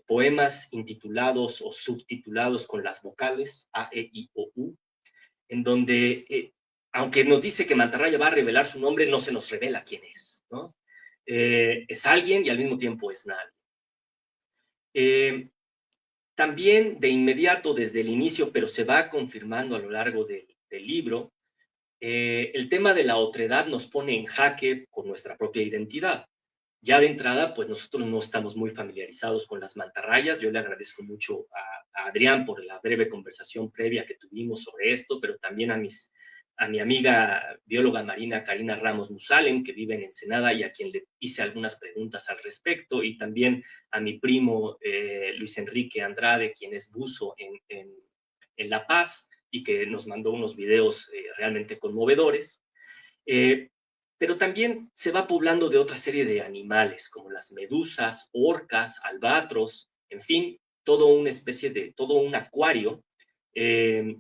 poemas intitulados o subtitulados con las vocales A, E, I, O, U, en donde, aunque nos dice que Mantarraya va a revelar su nombre, no se nos revela quién es, ¿no? Es alguien y al mismo tiempo es nadie. También de inmediato, desde el inicio, pero se va confirmando a lo largo del libro, el tema de la otredad nos pone en jaque con nuestra propia identidad. Ya de entrada, pues nosotros no estamos muy familiarizados con las mantarrayas. Yo le agradezco mucho a Adrián por la breve conversación previa que tuvimos sobre esto, pero también a mi amiga bióloga marina Karina Ramos Musalem, que vive en Ensenada y a quien le hice algunas preguntas al respecto, y también a mi primo Luis Enrique Andrade, quien es buzo en La Paz y que nos mandó unos videos realmente conmovedores. Pero también se va poblando de otra serie de animales, como las medusas, orcas, albatros, en fin, todo un acuario que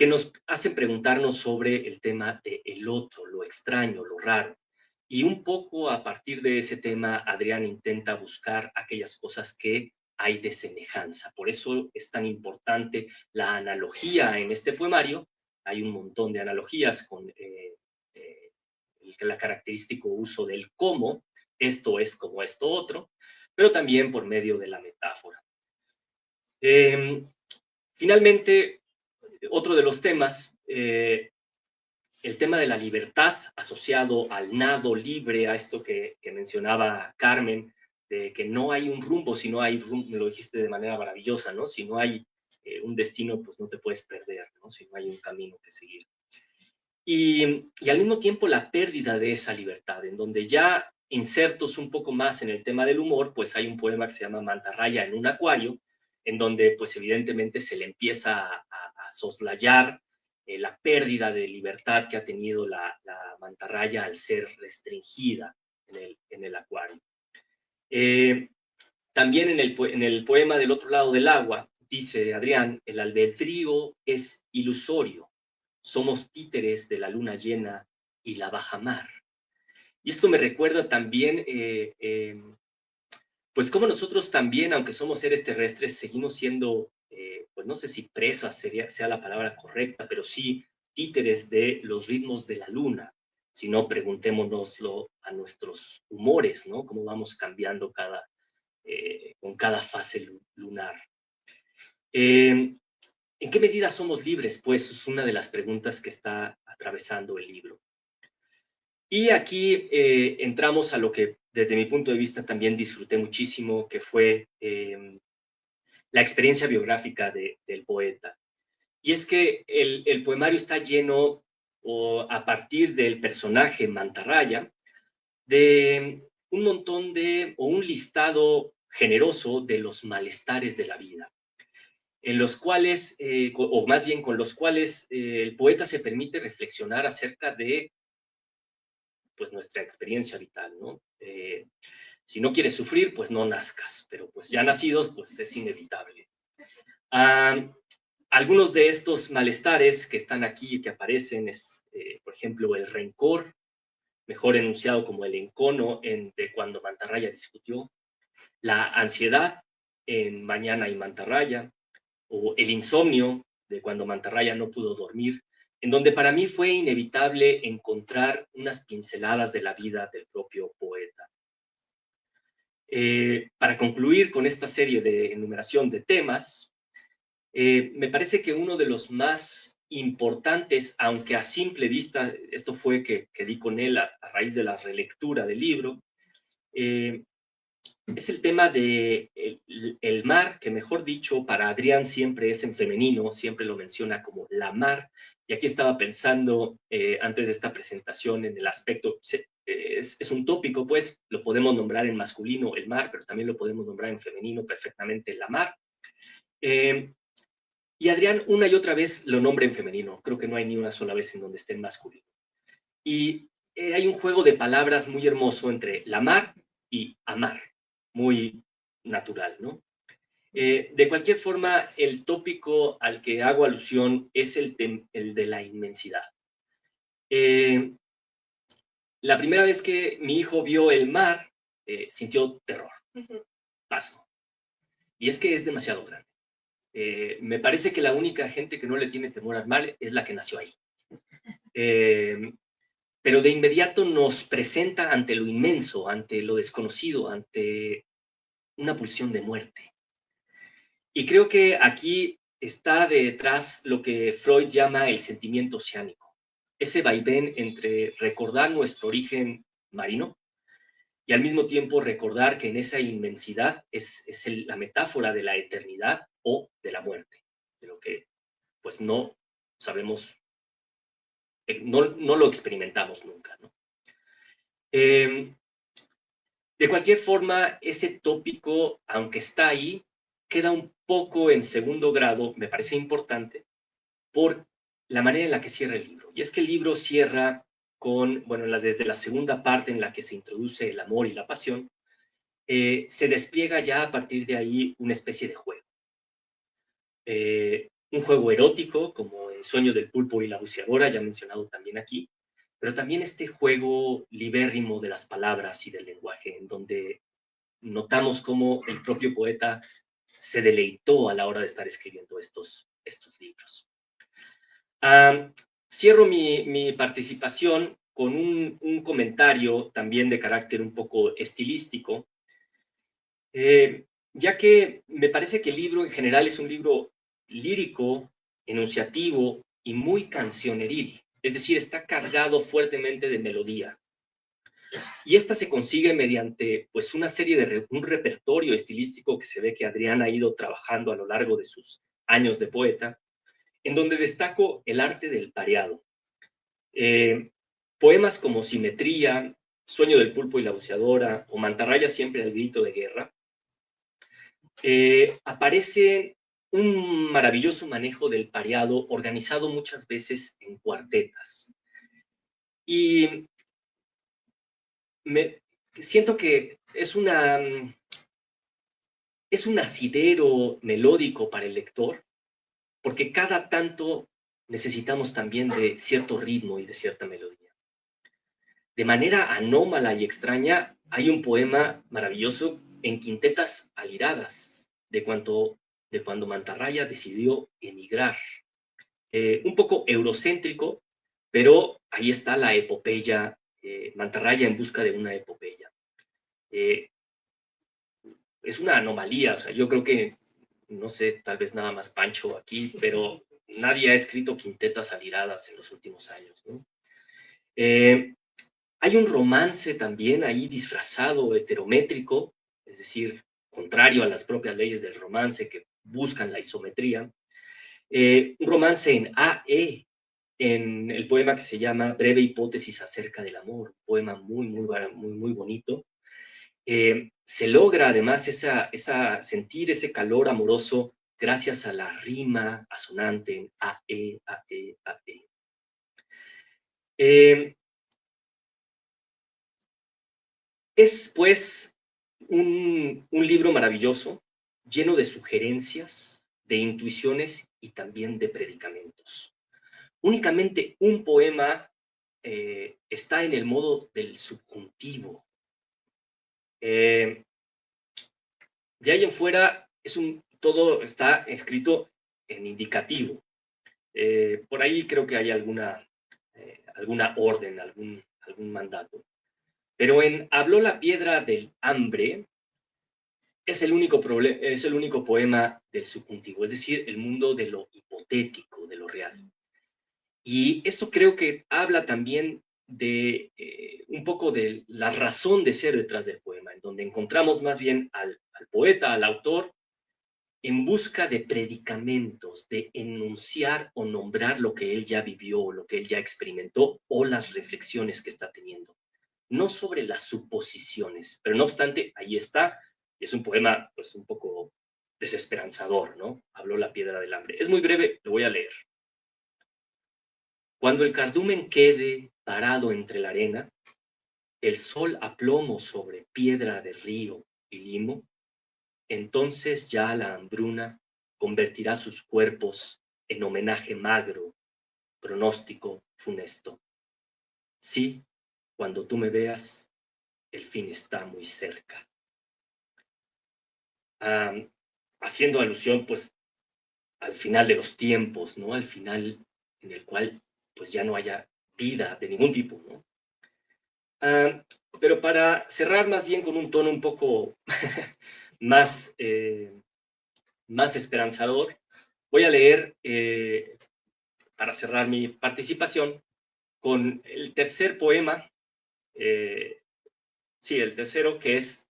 nos hacen preguntarnos sobre el tema del otro, lo extraño, lo raro. Y un poco a partir de ese tema, Adrián intenta buscar aquellas cosas que hay de semejanza. Por eso es tan importante la analogía en este poemario. Hay un montón de analogías con el característico uso del cómo, esto es como esto otro, pero también por medio de la metáfora. Finalmente, otro de los temas, el tema de la libertad asociado al nado libre, a esto que mencionaba Carmen, de que no hay un rumbo, si no hay rumbo, me lo dijiste de manera maravillosa, ¿no? Si no hay un destino, pues no te puedes perder, ¿no? Si no hay un camino que seguir. Y al mismo tiempo la pérdida de esa libertad, en donde ya insertos un poco más en el tema del humor, pues hay un poema que se llama Mantarraya en un acuario, en donde pues evidentemente se le empieza a soslayar la pérdida de libertad que ha tenido la mantarraya al ser restringida en el acuario. También en el poema Del otro lado del agua, dice Adrián, el albedrío es ilusorio, somos títeres de la luna llena y la bajamar. Y esto me recuerda también, pues cómo nosotros también, aunque somos seres terrestres, seguimos siendo, pues no sé si presas sea la palabra correcta, pero sí títeres de los ritmos de la luna. Si no, preguntémonoslo a nuestros humores, ¿no? Cómo vamos cambiando con cada fase lunar. ¿En qué medida somos libres? Pues es una de las preguntas que está atravesando el libro. Y aquí entramos a lo que desde mi punto de vista también disfruté muchísimo, que fue la experiencia biográfica del poeta. Y es que el poemario está lleno, a partir del personaje Mantarraya, de un montón o un listado generoso de los malestares de la vida, en los cuales, o más bien con los cuales el poeta se permite reflexionar acerca de pues nuestra experiencia vital, ¿no? Si no quieres sufrir, pues no nazcas, pero pues ya nacidos, pues es inevitable. Algunos de estos malestares que están aquí y que aparecen es, por ejemplo, el rencor, mejor enunciado como el encono de cuando Mantarraya discutió, la ansiedad en Mañana y Mantarraya, o el insomnio de cuando Mantarraya no pudo dormir, en donde para mí fue inevitable encontrar unas pinceladas de la vida del propio poeta. Para concluir con esta serie de enumeración de temas, me parece que uno de los más importantes, aunque a simple vista, esto fue que di con él a raíz de la relectura del libro, es el tema de el mar, que mejor dicho, para Adrián siempre es en femenino, siempre lo menciona como la mar, y aquí estaba pensando antes de esta presentación en el aspecto, es un tópico, pues lo podemos nombrar en masculino el mar, pero también lo podemos nombrar en femenino perfectamente la mar. Y Adrián una y otra vez lo nombra en femenino, creo que no hay ni una sola vez en donde esté en masculino. Y hay un juego de palabras muy hermoso entre la mar y amar, muy natural, ¿no? De cualquier forma, el tópico al que hago alusión es el de la inmensidad. La primera vez que mi hijo vio el mar, sintió terror, pasmo. Y es que es demasiado grande. Me parece que la única gente que no le tiene temor al mar es la que nació ahí. Pero de inmediato nos presenta ante lo inmenso, ante lo desconocido, ante una pulsión de muerte. Y creo que aquí está detrás lo que Freud llama el sentimiento oceánico, ese vaivén entre recordar nuestro origen marino y al mismo tiempo recordar que en esa inmensidad es la metáfora de la eternidad o de la muerte, de lo que pues no sabemos, no lo experimentamos nunca, ¿no? De cualquier forma, ese tópico, aunque está ahí, queda un poco en segundo grado, me parece importante, por la manera en la que cierra el libro. Y es que el libro cierra con, bueno, desde la segunda parte en la que se introduce el amor y la pasión, se despliega ya a partir de ahí una especie de juego. Un juego erótico, como El sueño del pulpo y la buceadora, ya mencionado también aquí, pero también este juego libérrimo de las palabras y del lenguaje, en donde notamos cómo el propio poeta se deleitó a la hora de estar escribiendo estos libros. Cierro mi participación con un comentario también de carácter un poco estilístico, ya que me parece que el libro en general es un libro lírico, enunciativo y muy cancioneril, es decir, está cargado fuertemente de melodía. Y esta se consigue mediante pues, una serie de un repertorio estilístico que se ve que Adrián ha ido trabajando a lo largo de sus años de poeta, en donde destaco el arte del pareado. Poemas como Simetría, Sueño del pulpo y la buceadora o Mantarraya siempre al grito de guerra, aparece un maravilloso manejo del pareado organizado muchas veces en cuartetas. Y siento que es un asidero melódico para el lector, porque cada tanto necesitamos también de cierto ritmo y de cierta melodía. De manera anómala y extraña, hay un poema maravilloso en quintetas aliradas, de cuando Mantarraya decidió emigrar. Un poco eurocéntrico, pero ahí está la epopeya, Mantarraya en busca de una epopeya. Es una anomalía, o sea, yo creo que, no sé, tal vez nada más Pancho aquí, pero nadie ha escrito quintetas aliradas en los últimos años, ¿no? Hay un romance también ahí disfrazado, heterométrico, es decir, contrario a las propias leyes del romance que buscan la isometría. Un romance en AE, en el poema que se llama Breve hipótesis acerca del amor, un poema muy bonito. Se logra además sentir ese calor amoroso gracias a la rima asonante en AE, AE, AE. Es pues un libro maravilloso, lleno de sugerencias, de intuiciones y también de predicamentos. Únicamente un poema está en el modo del subjuntivo. De ahí en fuera todo está escrito en indicativo. Por ahí creo que hay alguna orden, algún mandato. Pero en Habló la piedra del hambre es el único poema del subjuntivo, es decir, el mundo de lo hipotético, de lo real. Y esto creo que habla también de un poco de la razón de ser detrás del poema, en donde encontramos más bien al poeta, al autor, en busca de predicamentos, de enunciar o nombrar lo que él ya vivió, lo que él ya experimentó, o las reflexiones que está teniendo, no sobre las suposiciones, pero no obstante, ahí está, y es un poema pues un poco desesperanzador, ¿no? Habló la piedra del hambre. Es muy breve, lo voy a leer. Cuando el cardumen quede parado entre la arena, el sol a plomo sobre piedra de río y limo, entonces ya la hambruna convertirá sus cuerpos en homenaje magro, pronóstico funesto. Sí, cuando tú me veas, el fin está muy cerca. Haciendo alusión, pues, al final de los tiempos, ¿no? Al final en el cual, pues, ya no haya vida de ningún tipo, ¿no? Pero para cerrar más bien con un tono un poco más, más esperanzador, voy a leer, para cerrar mi participación, con el tercer poema, sí, el tercero, que es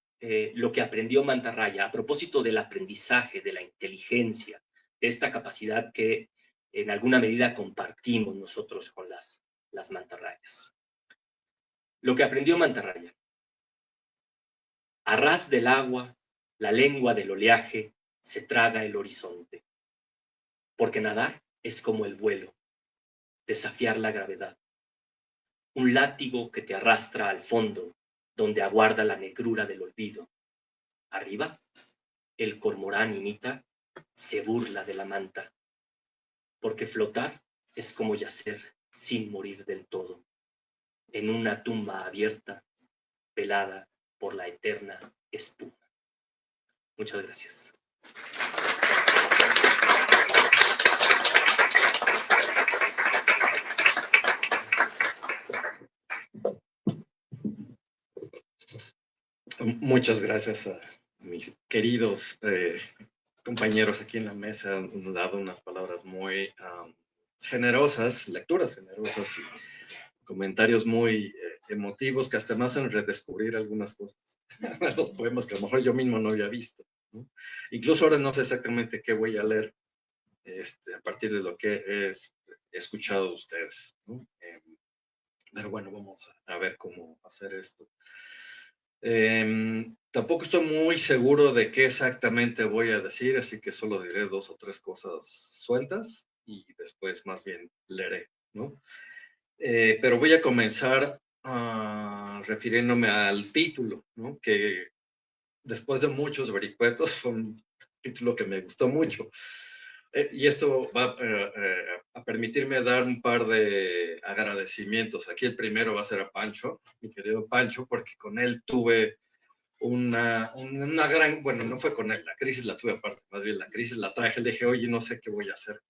lo que aprendió Mantarraya, a propósito del aprendizaje, de la inteligencia, de esta capacidad que en alguna medida compartimos nosotros con las mantarrayas. Lo que aprendió Mantarraya. A ras del agua, la lengua del oleaje se traga el horizonte. Porque nadar es como el vuelo, desafiar la gravedad. Un látigo que te arrastra al fondo, donde aguarda la negrura del olvido. Arriba, el cormorán imita, se burla de la manta. Porque flotar es como yacer sin morir del todo, en una tumba abierta, velada por la eterna espuma. Muchas gracias. Muchas gracias a mis queridos compañeros aquí en la mesa. Han dado unas palabras muy generosas, lecturas generosas y comentarios muy emotivos que hasta me hacen redescubrir algunas cosas de los poemas que a lo mejor yo mismo no había visto, ¿no? Incluso ahora no sé exactamente qué voy a leer a partir de lo que he escuchado de ustedes, ¿no? Pero bueno, vamos a ver cómo hacer esto. Tampoco estoy muy seguro de qué exactamente voy a decir, así que solo diré 2 o 3 cosas sueltas y después más bien leeré, ¿no? Pero voy a comenzar refiriéndome al título, ¿no? Que después de muchos vericuetos fue un título que me gustó mucho. Y esto va a permitirme dar un par de agradecimientos. Aquí el primero va a ser a Pancho, mi querido Pancho, porque con él tuve una gran, bueno, no fue con él, la crisis la tuve aparte, más bien la crisis la traje, le dije, oye, no sé qué voy a hacer.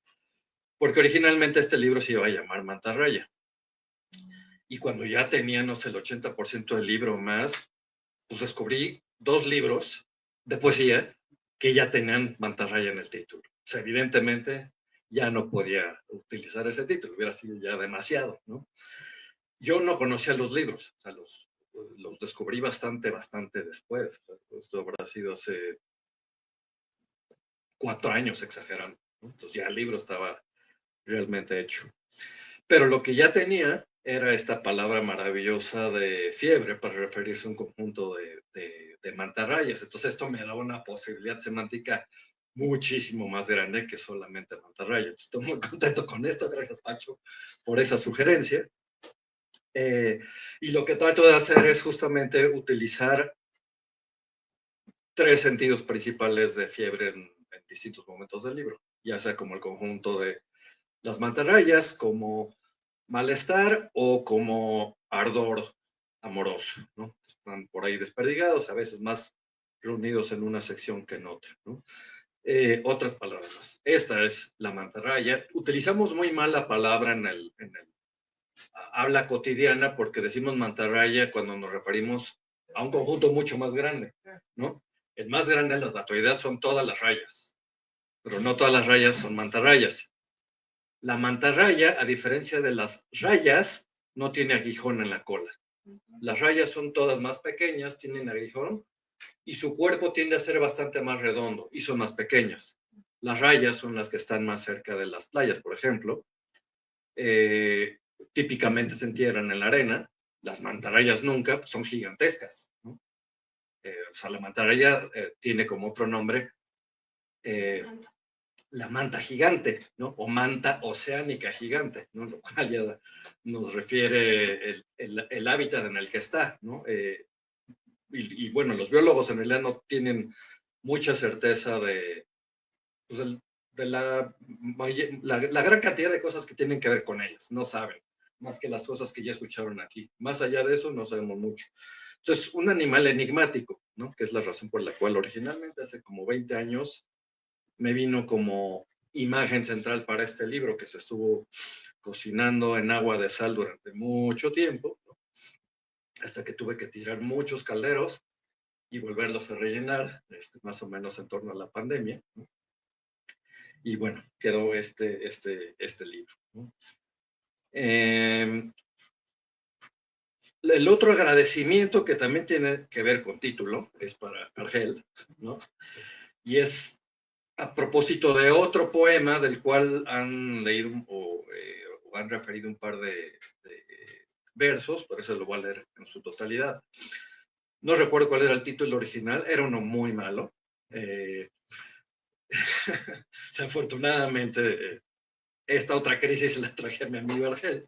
Porque originalmente este libro se iba a llamar Mantarraya. Y cuando ya tenía, no sé, el 80% del libro más, pues descubrí 2 libros de poesía que ya tenían Mantarraya en el título. O sea, evidentemente ya no podía utilizar ese título, hubiera sido ya demasiado, ¿no? Yo no conocía los libros, o sea, los descubrí bastante después. Esto habrá sido hace 4 años, exagerando, ¿no? Entonces ya el libro estaba realmente hecho. Pero lo que ya tenía era esta palabra maravillosa de fiebre para referirse a un conjunto de mantarrayas. Entonces esto me daba una posibilidad semántica muchísimo más grande que solamente mantarrayas. Estoy muy contento con esto. Gracias, Pacho, por esa sugerencia. Y lo que trato de hacer es justamente utilizar 3 sentidos principales de fiebre en distintos momentos del libro, ya sea como el conjunto de las mantarrayas, como malestar o como ardor amoroso, ¿no? Están por ahí desperdigados, a veces más reunidos en una sección que en otra, ¿no? Otras palabras más. Esta es la mantarraya. Utilizamos muy mal la palabra en el habla cotidiana porque decimos mantarraya cuando nos referimos a un conjunto mucho más grande, ¿no? El más grande de las actualidad son todas las rayas, pero no todas las rayas son mantarrayas. La mantarraya, a diferencia de las rayas, no tiene aguijón en la cola. Las rayas son todas más pequeñas, tienen aguijón, y su cuerpo tiende a ser bastante más redondo y son más pequeñas. Las rayas son las que están más cerca de las playas, por ejemplo. Típicamente se entierran en la arena. Las mantarrayas nunca, pues, son gigantescas, ¿no? O sea, la mantarraya tiene como otro nombre la manta gigante, ¿no? O manta oceánica gigante, ¿no? Lo cual ya nos refiere el hábitat en el que está, ¿no? Y bueno, los biólogos en realidad no tienen mucha certeza de, pues, de la gran cantidad de cosas que tienen que ver con ellas. No saben, más que las cosas que ya escucharon aquí. Más allá de eso, no sabemos mucho. Entonces, un animal enigmático, ¿no? Que es la razón por la cual originalmente hace como 20 años me vino como imagen central para este libro que se estuvo cocinando en agua de sal durante mucho tiempo, ¿no? Hasta que tuve que tirar muchos calderos y volverlos a rellenar, más o menos en torno a la pandemia, ¿no? Y bueno, quedó este libro, ¿no? El otro agradecimiento que también tiene que ver con título es para Argel, ¿no? Y es a propósito de otro poema del cual han leído o han referido un par de versos, por eso lo voy a leer en su totalidad. No recuerdo cuál era el título original, era uno muy malo. Desafortunadamente, esta otra crisis la traje a mi amigo Argel.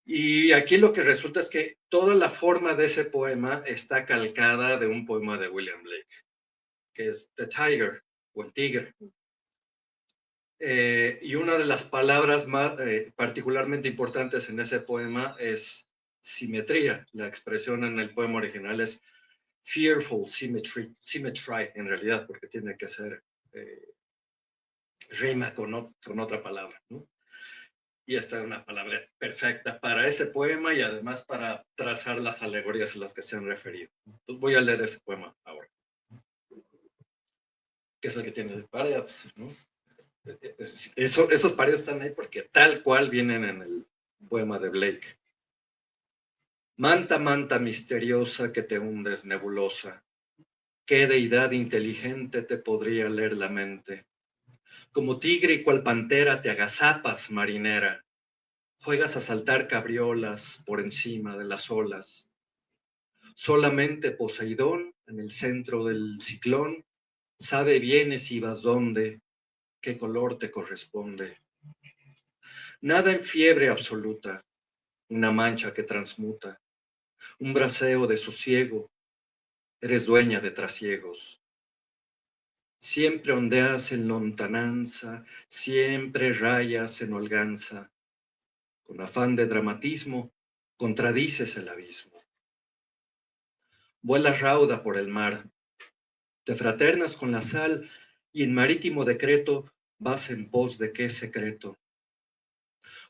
Y aquí lo que resulta es que toda la forma de ese poema está calcada de un poema de William Blake, que es The Tiger, o el tigre. Y una de las palabras más particularmente importantes en ese poema es simetría. La expresión en el poema original es fearful symmetry en realidad, porque tiene que ser rima con otra palabra, ¿no? Y esta es una palabra perfecta para ese poema y además para trazar las alegorías a las que se han referido. Entonces voy a leer ese poema ahora, que es el que tiene paredes, ¿no? Esos paredes están ahí porque tal cual vienen en el poema de Blake. Manta, manta misteriosa que te hundes nebulosa, ¿qué deidad inteligente te podría leer la mente? Como tigre y cual pantera te agazapas, marinera, juegas a saltar cabriolas por encima de las olas. Solamente Poseidón, en el centro del ciclón, sabe vienes y vas dónde, qué color te corresponde. Nada en fiebre absoluta, una mancha que transmuta, un braseo de sosiego, eres dueña de trasiegos. Siempre ondeas en lontananza, siempre rayas en holganza. Con afán de dramatismo, contradices el abismo. Vuelas rauda por el mar, te fraternas con la sal y en marítimo decreto vas en pos de qué secreto.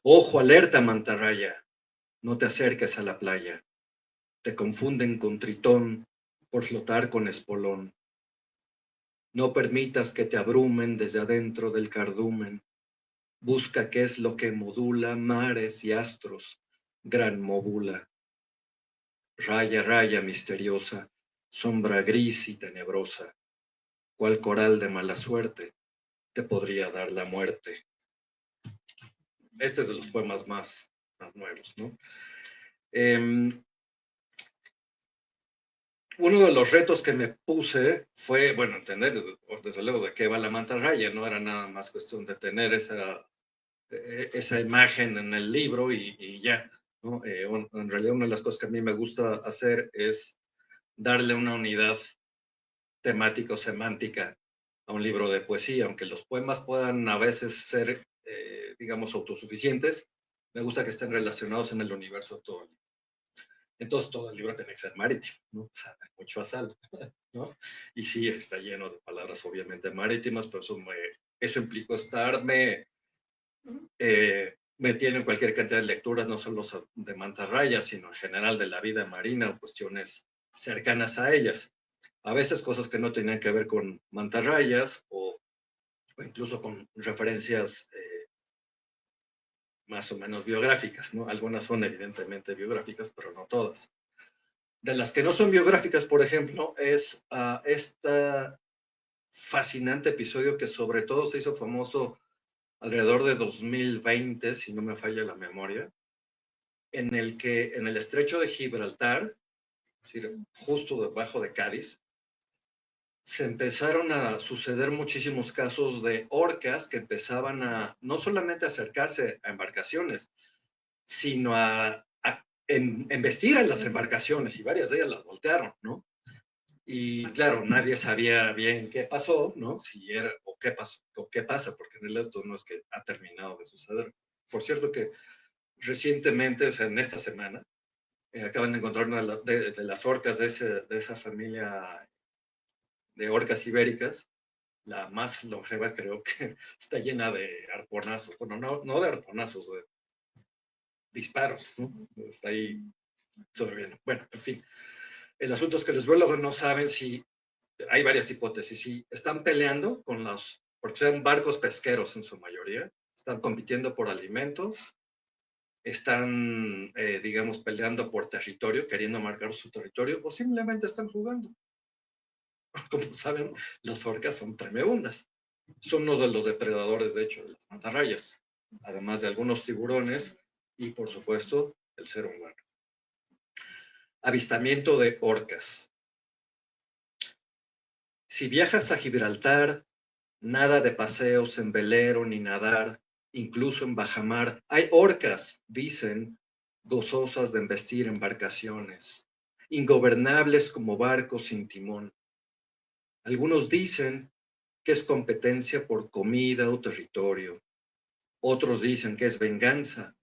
Ojo, alerta, mantarraya, no te acerques a la playa. Te confunden con tritón por flotar con espolón. No permitas que te abrumen desde adentro del cardumen. Busca qué es lo que modula mares y astros, gran móvula. Raya, raya misteriosa, sombra gris y tenebrosa, cual coral de mala suerte te podría dar la muerte. Este es de los poemas más nuevos, ¿no? Uno de los retos que me puse fue, bueno, entender desde luego de qué va la mantarraya, no era nada más cuestión de tener esa imagen en el libro y ya, ¿no? En realidad una de las cosas que a mí me gusta hacer es darle una unidad temática o semántica a un libro de poesía, aunque los poemas puedan a veces ser, digamos, autosuficientes, me gusta que estén relacionados en el universo de todo el libro. Entonces todo el libro tiene que ser marítimo, ¿no? O sea, mucho a sal, ¿no? Y sí, está lleno de palabras obviamente marítimas, pero eso implicó estarme metiendo en cualquier cantidad de lecturas, no solo de mantarrayas, sino en general de la vida marina o cuestiones cercanas a ellas. A veces cosas que no tenían que ver con mantarrayas o incluso con referencias más o menos biográficas, ¿no? Algunas son evidentemente biográficas, pero no todas. De las que no son biográficas, por ejemplo, es este fascinante episodio que sobre todo se hizo famoso alrededor de 2020, si no me falla la memoria, en el que en el estrecho de Gibraltar, es decir, justo debajo de Cádiz, se empezaron a suceder muchísimos casos de orcas que empezaban a no solamente acercarse a embarcaciones, sino a embestir en las embarcaciones, y varias de ellas las voltearon, ¿no? Y claro, nadie sabía bien qué pasó, ¿no? Si era o qué pasa, porque en realidad esto no es que ha terminado de suceder. Por cierto que recientemente, o sea, en esta semana, acaban de encontrar una de las orcas de esa familia de orcas ibéricas, la más longeva, creo que está llena de arponazos. Bueno, no de arponazos, de disparos, ¿no? Está ahí sobreviviendo. Bueno, en fin. El asunto es que los biólogos no saben si, hay varias hipótesis, si están peleando con los, porque son barcos pesqueros en su mayoría, están compitiendo por alimentos, están, digamos, peleando por territorio, queriendo marcar su territorio, o simplemente están jugando. Como saben, las orcas son tremebundas. Son uno de los depredadores, de hecho, de las mantarrayas, además de algunos tiburones y, por supuesto, el ser humano. Avistamiento de orcas. Si viajas a Gibraltar, nada de paseos en velero ni nadar, incluso en bajamar. Hay orcas, dicen, gozosas de embestir embarcaciones, ingobernables como barcos sin timón. Algunos dicen que es competencia por comida o territorio. Otros dicen que es venganza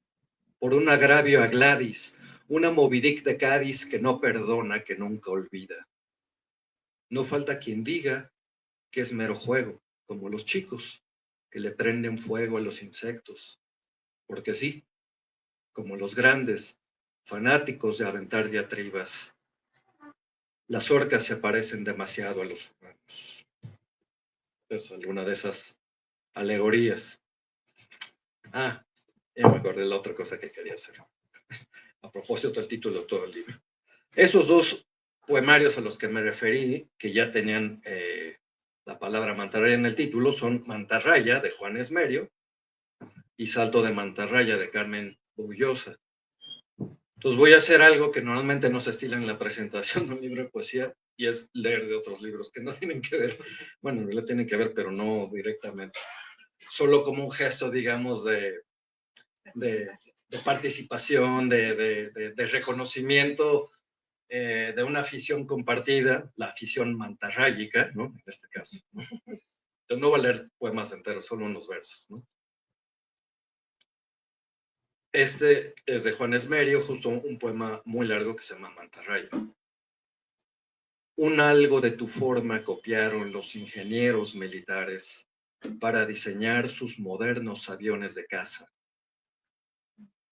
por un agravio a Gladys, una Moby Dick de Cádiz que no perdona, que nunca olvida. No falta quien diga que es mero juego, como los chicos que le prenden fuego a los insectos. Porque sí, como los grandes, fanáticos de aventar diatribas, las orcas se parecen demasiado a los humanos. Es alguna de esas alegorías. Ah, ya me acordé de la otra cosa que quería hacer. A propósito del título de todo el libro. Esos dos poemarios a los que me referí, que ya tenían la palabra mantarraya en el título, son Mantarraya, de Juan Esmerio, y Salto de Mantarraya, de Carmen Bullosa. Entonces voy a hacer algo que normalmente no se estila en la presentación de un libro de poesía, y es leer de otros libros que no tienen que ver, bueno, en realidad tienen que ver, pero no directamente. Solo como un gesto, digamos, de participación, de reconocimiento de una afición compartida, la afición mantarráyica, ¿no? En este caso, ¿no? Yo no voy a leer poemas enteros, solo unos versos, ¿no? Este es de Juan Esmerio, justo un poema muy largo que se llama Mantarraya. Un algo de tu forma copiaron los ingenieros militares para diseñar sus modernos aviones de caza.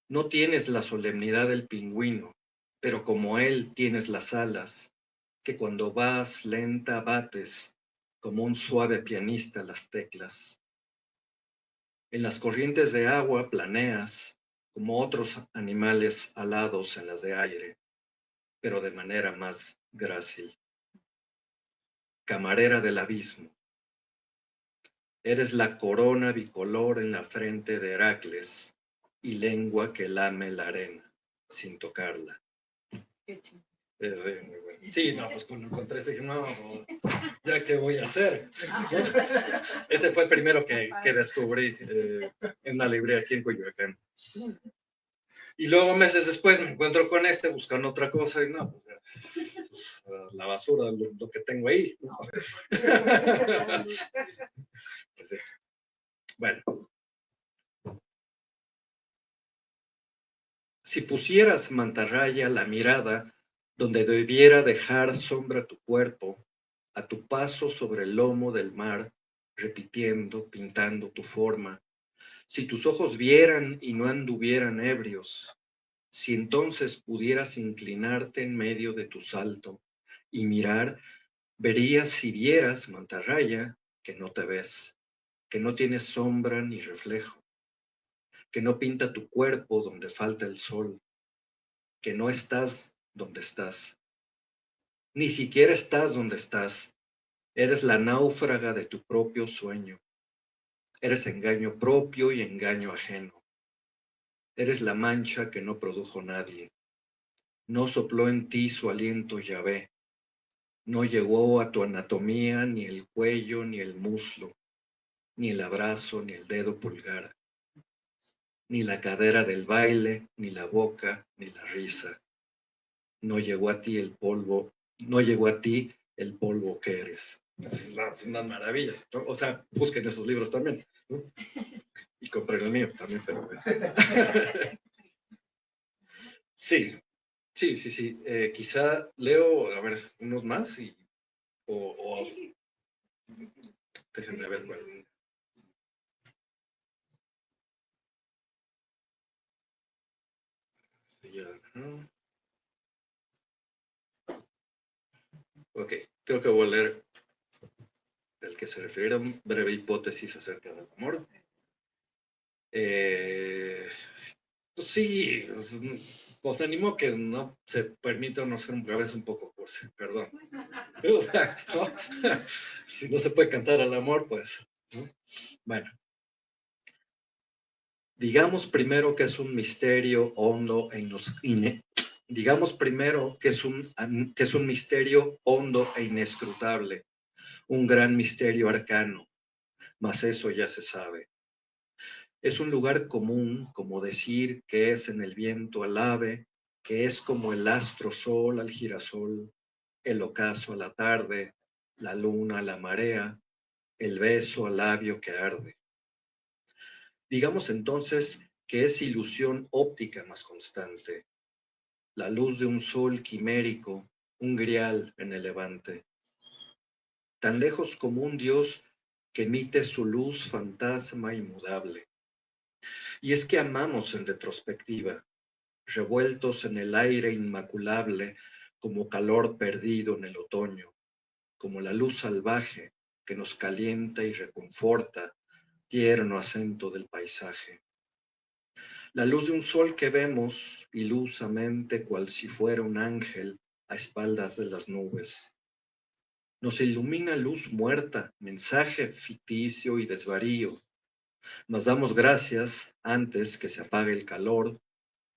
No tienes la solemnidad del pingüino, pero como él tienes las alas, que cuando vas lenta bates como un suave pianista las teclas. En las corrientes de agua planeas como otros animales alados en las de aire, pero de manera más grácil. Camarera del abismo. Eres la corona bicolor en la frente de Heracles y lengua que lame la arena sin tocarla. Qué chido. Muy bueno. Sí, no, pues cuando encontré ese dije, no, ya qué voy a hacer. Ese fue el primero que descubrí en una librería aquí en Coyoacán. Y luego meses después me encuentro con buscando otra cosa y no, pues ya, la basura, lo que tengo ahí. Pues sí. Bueno. Si pusieras, mantarraya, la mirada donde debiera dejar sombra tu cuerpo, a tu paso sobre el lomo del mar, repitiendo, pintando tu forma, si tus ojos vieran y no anduvieran ebrios, si entonces pudieras inclinarte en medio de tu salto y mirar, verías si vieras, mantarraya, que no te ves, que no tienes sombra ni reflejo. que no pinta tu cuerpo donde falta el sol, que no estás donde estás, ni siquiera estás donde estás. Eres la náufraga de tu propio sueño. Eres engaño propio y engaño ajeno. Eres la mancha que no produjo nadie. No sopló en ti su aliento Yahvé. No llegó a tu anatomía ni el cuello ni el muslo, ni el abrazo ni el dedo pulgar, ni la cadera del baile, ni la boca, ni la risa. No llegó a ti el polvo, no llegó a ti el polvo que eres. Es unas maravillas, ¿no? O sea, busquen esos libros también, ¿no? Y compren el mío también, pero... Sí, sí. Quizá leo, a ver, unos más y... Sí. Déjenme ver cuál. Sí, ya, ¿no? Ok, creo que voy a leer el que se refiere a una breve hipótesis acerca del amor. Pues sí, os animo que no se permita no ser a veces un poco cursi, perdón. O sea, ¿no? Si no se puede cantar al amor, pues, ¿no? Bueno, digamos primero que es un misterio hondo e digamos primero que es un misterio hondo e inescrutable, un gran misterio arcano, mas eso ya se sabe. Es un lugar común, como decir que es en el viento al ave, que es como el astro sol al girasol, el ocaso a la tarde, la luna a la marea, el beso al labio que arde. Digamos entonces que es ilusión óptica más constante, la luz de un sol quimérico, un grial en el levante, tan lejos como un dios que emite su luz fantasma inmudable. Y es que amamos en retrospectiva, revueltos en el aire inmaculable como calor perdido en el otoño, como la luz salvaje que nos calienta y reconforta, tierno acento del paisaje. La luz de un sol que vemos ilusamente cual si fuera un ángel a espaldas de las nubes. Nos ilumina luz muerta, mensaje ficticio y desvarío. Nos damos gracias antes que se apague el calor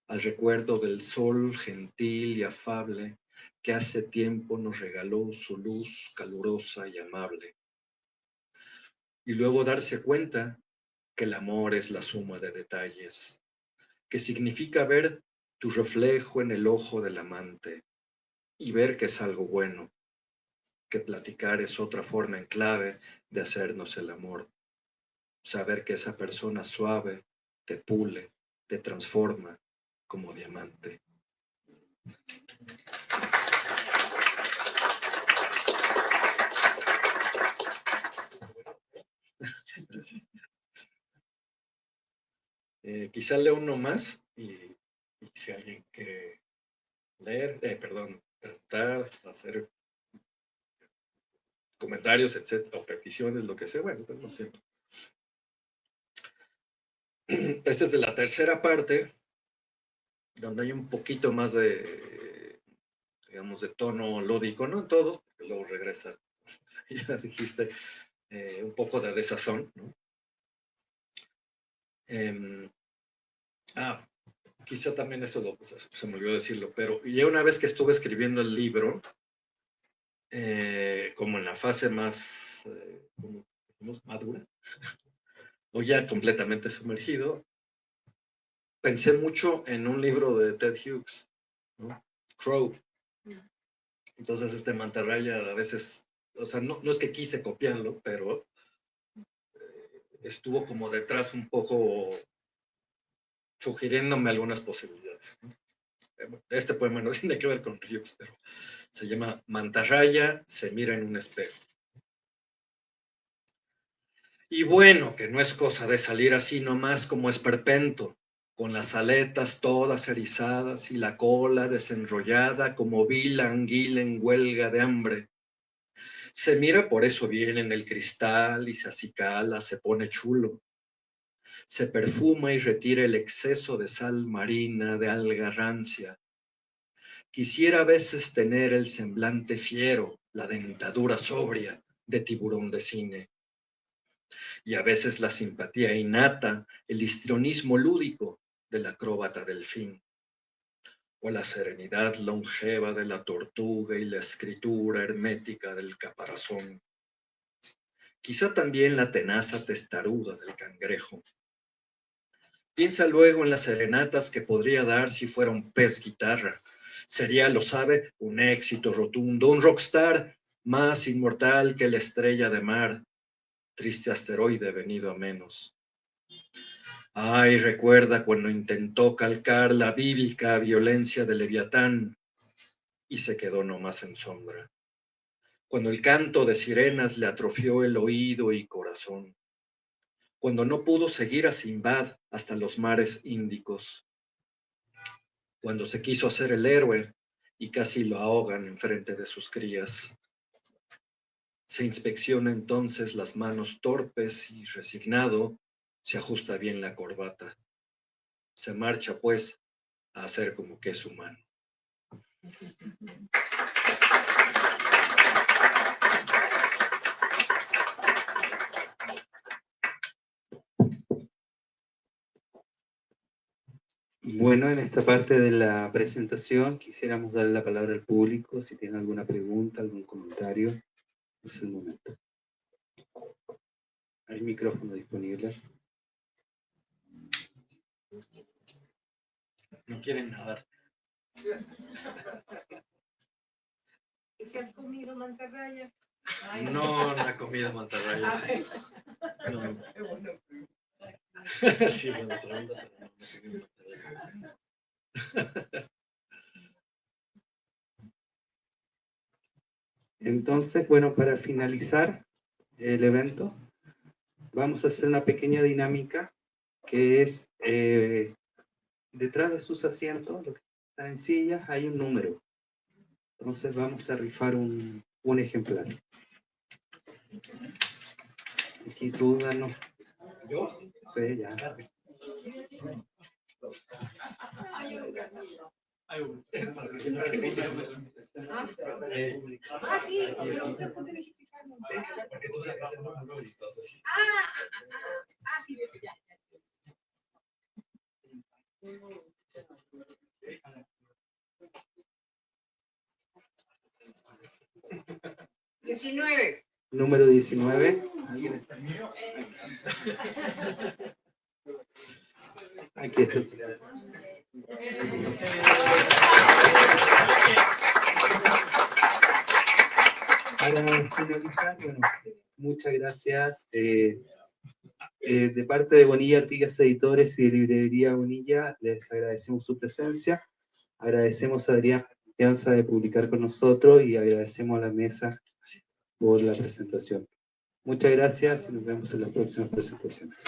al recuerdo del sol gentil y afable que hace tiempo nos regaló su luz calurosa y amable. Y luego darse cuenta que el amor es la suma de detalles, que significa ver tu reflejo en el ojo del amante y ver que es algo bueno, que platicar es otra forma en clave de hacernos el amor, saber que esa persona suave te pule, te transforma como diamante. Gracias. Quizá leo uno más y si alguien quiere leer, preguntar, hacer comentarios, etcétera, o peticiones, lo que sea, bueno, tenemos tiempo. Esta es de la tercera parte, donde hay un poquito más de, digamos, de tono lúdico, no en todos, porque luego regresa, ya dijiste, un poco de desazón, ¿no? Quizá también esto se me olvidó decirlo, pero ya una vez que estuve escribiendo el libro, como en la fase más madura, o ya completamente sumergido, pensé mucho en un libro de Ted Hughes, ¿no? Crow. Entonces este mantarraya a veces, o sea, no es que quise copiarlo, pero estuvo como detrás un poco sugiriéndome algunas posibilidades, ¿no? Este poema no tiene que ver con Hughes, pero se llama Mantarraya se mira en un espejo. Y bueno, que no es cosa de salir así nomás como esperpento, con las aletas todas erizadas y la cola desenrollada como vila anguila en huelga de hambre. Se mira por eso bien en el cristal y se acicala, se pone chulo. se perfuma y retira el exceso de sal marina, de alga rancia. Quisiera a veces tener el semblante fiero, la dentadura sobria de tiburón de cine. Y a veces la simpatía innata, el histrionismo lúdico del acróbata delfín. O la serenidad longeva de la tortuga y la escritura hermética del caparazón. Quizá también la tenaza testaruda del cangrejo. Piensa luego en las serenatas que podría dar si fuera un pez guitarra. Sería, lo sabe, un éxito rotundo, un rockstar más inmortal que la estrella de mar, triste asteroide venido a menos. Ay, recuerda cuando intentó calcar la vívica violencia de Leviatán y se quedó nomás en sombra. Cuando el canto de sirenas le atrofió el oído y corazón. Cuando no pudo seguir a Simbad hasta los mares índicos. Cuando se quiso hacer el héroe y casi lo ahogan enfrente de sus crías. Se inspecciona entonces las manos torpes y resignado, se ajusta bien la corbata. Se marcha, pues, a hacer como que es humano. Bueno, en esta parte de la presentación quisiéramos darle la palabra al público, si tiene alguna pregunta, algún comentario, es el momento. Hay micrófono disponible. No quieren nadar. ¿Si has comido mantarraya? No, no he comido mantarraya. No. Sí, bueno, pero no he comido mantarraya. Entonces, bueno, para finalizar el evento, vamos a hacer una pequeña dinámica que es, detrás de sus asientos, lo que están en sillas, hay un número. Entonces vamos a rifar un ejemplar. Aquí tú danos. ¿Yo? Sí, ya. Sí, pero usted puede verificarlo. Sí, ya. 19. Número 19. ¿Alguien está? Aquí está. Para finalizar, bueno, muchas gracias. De parte de Bonilla Artigas Editores y de Librería Bonilla, les agradecemos su presencia. Agradecemos a Adrián la confianza de publicar con nosotros y agradecemos a la mesa por la presentación. Muchas gracias y nos vemos en las próximas presentaciones.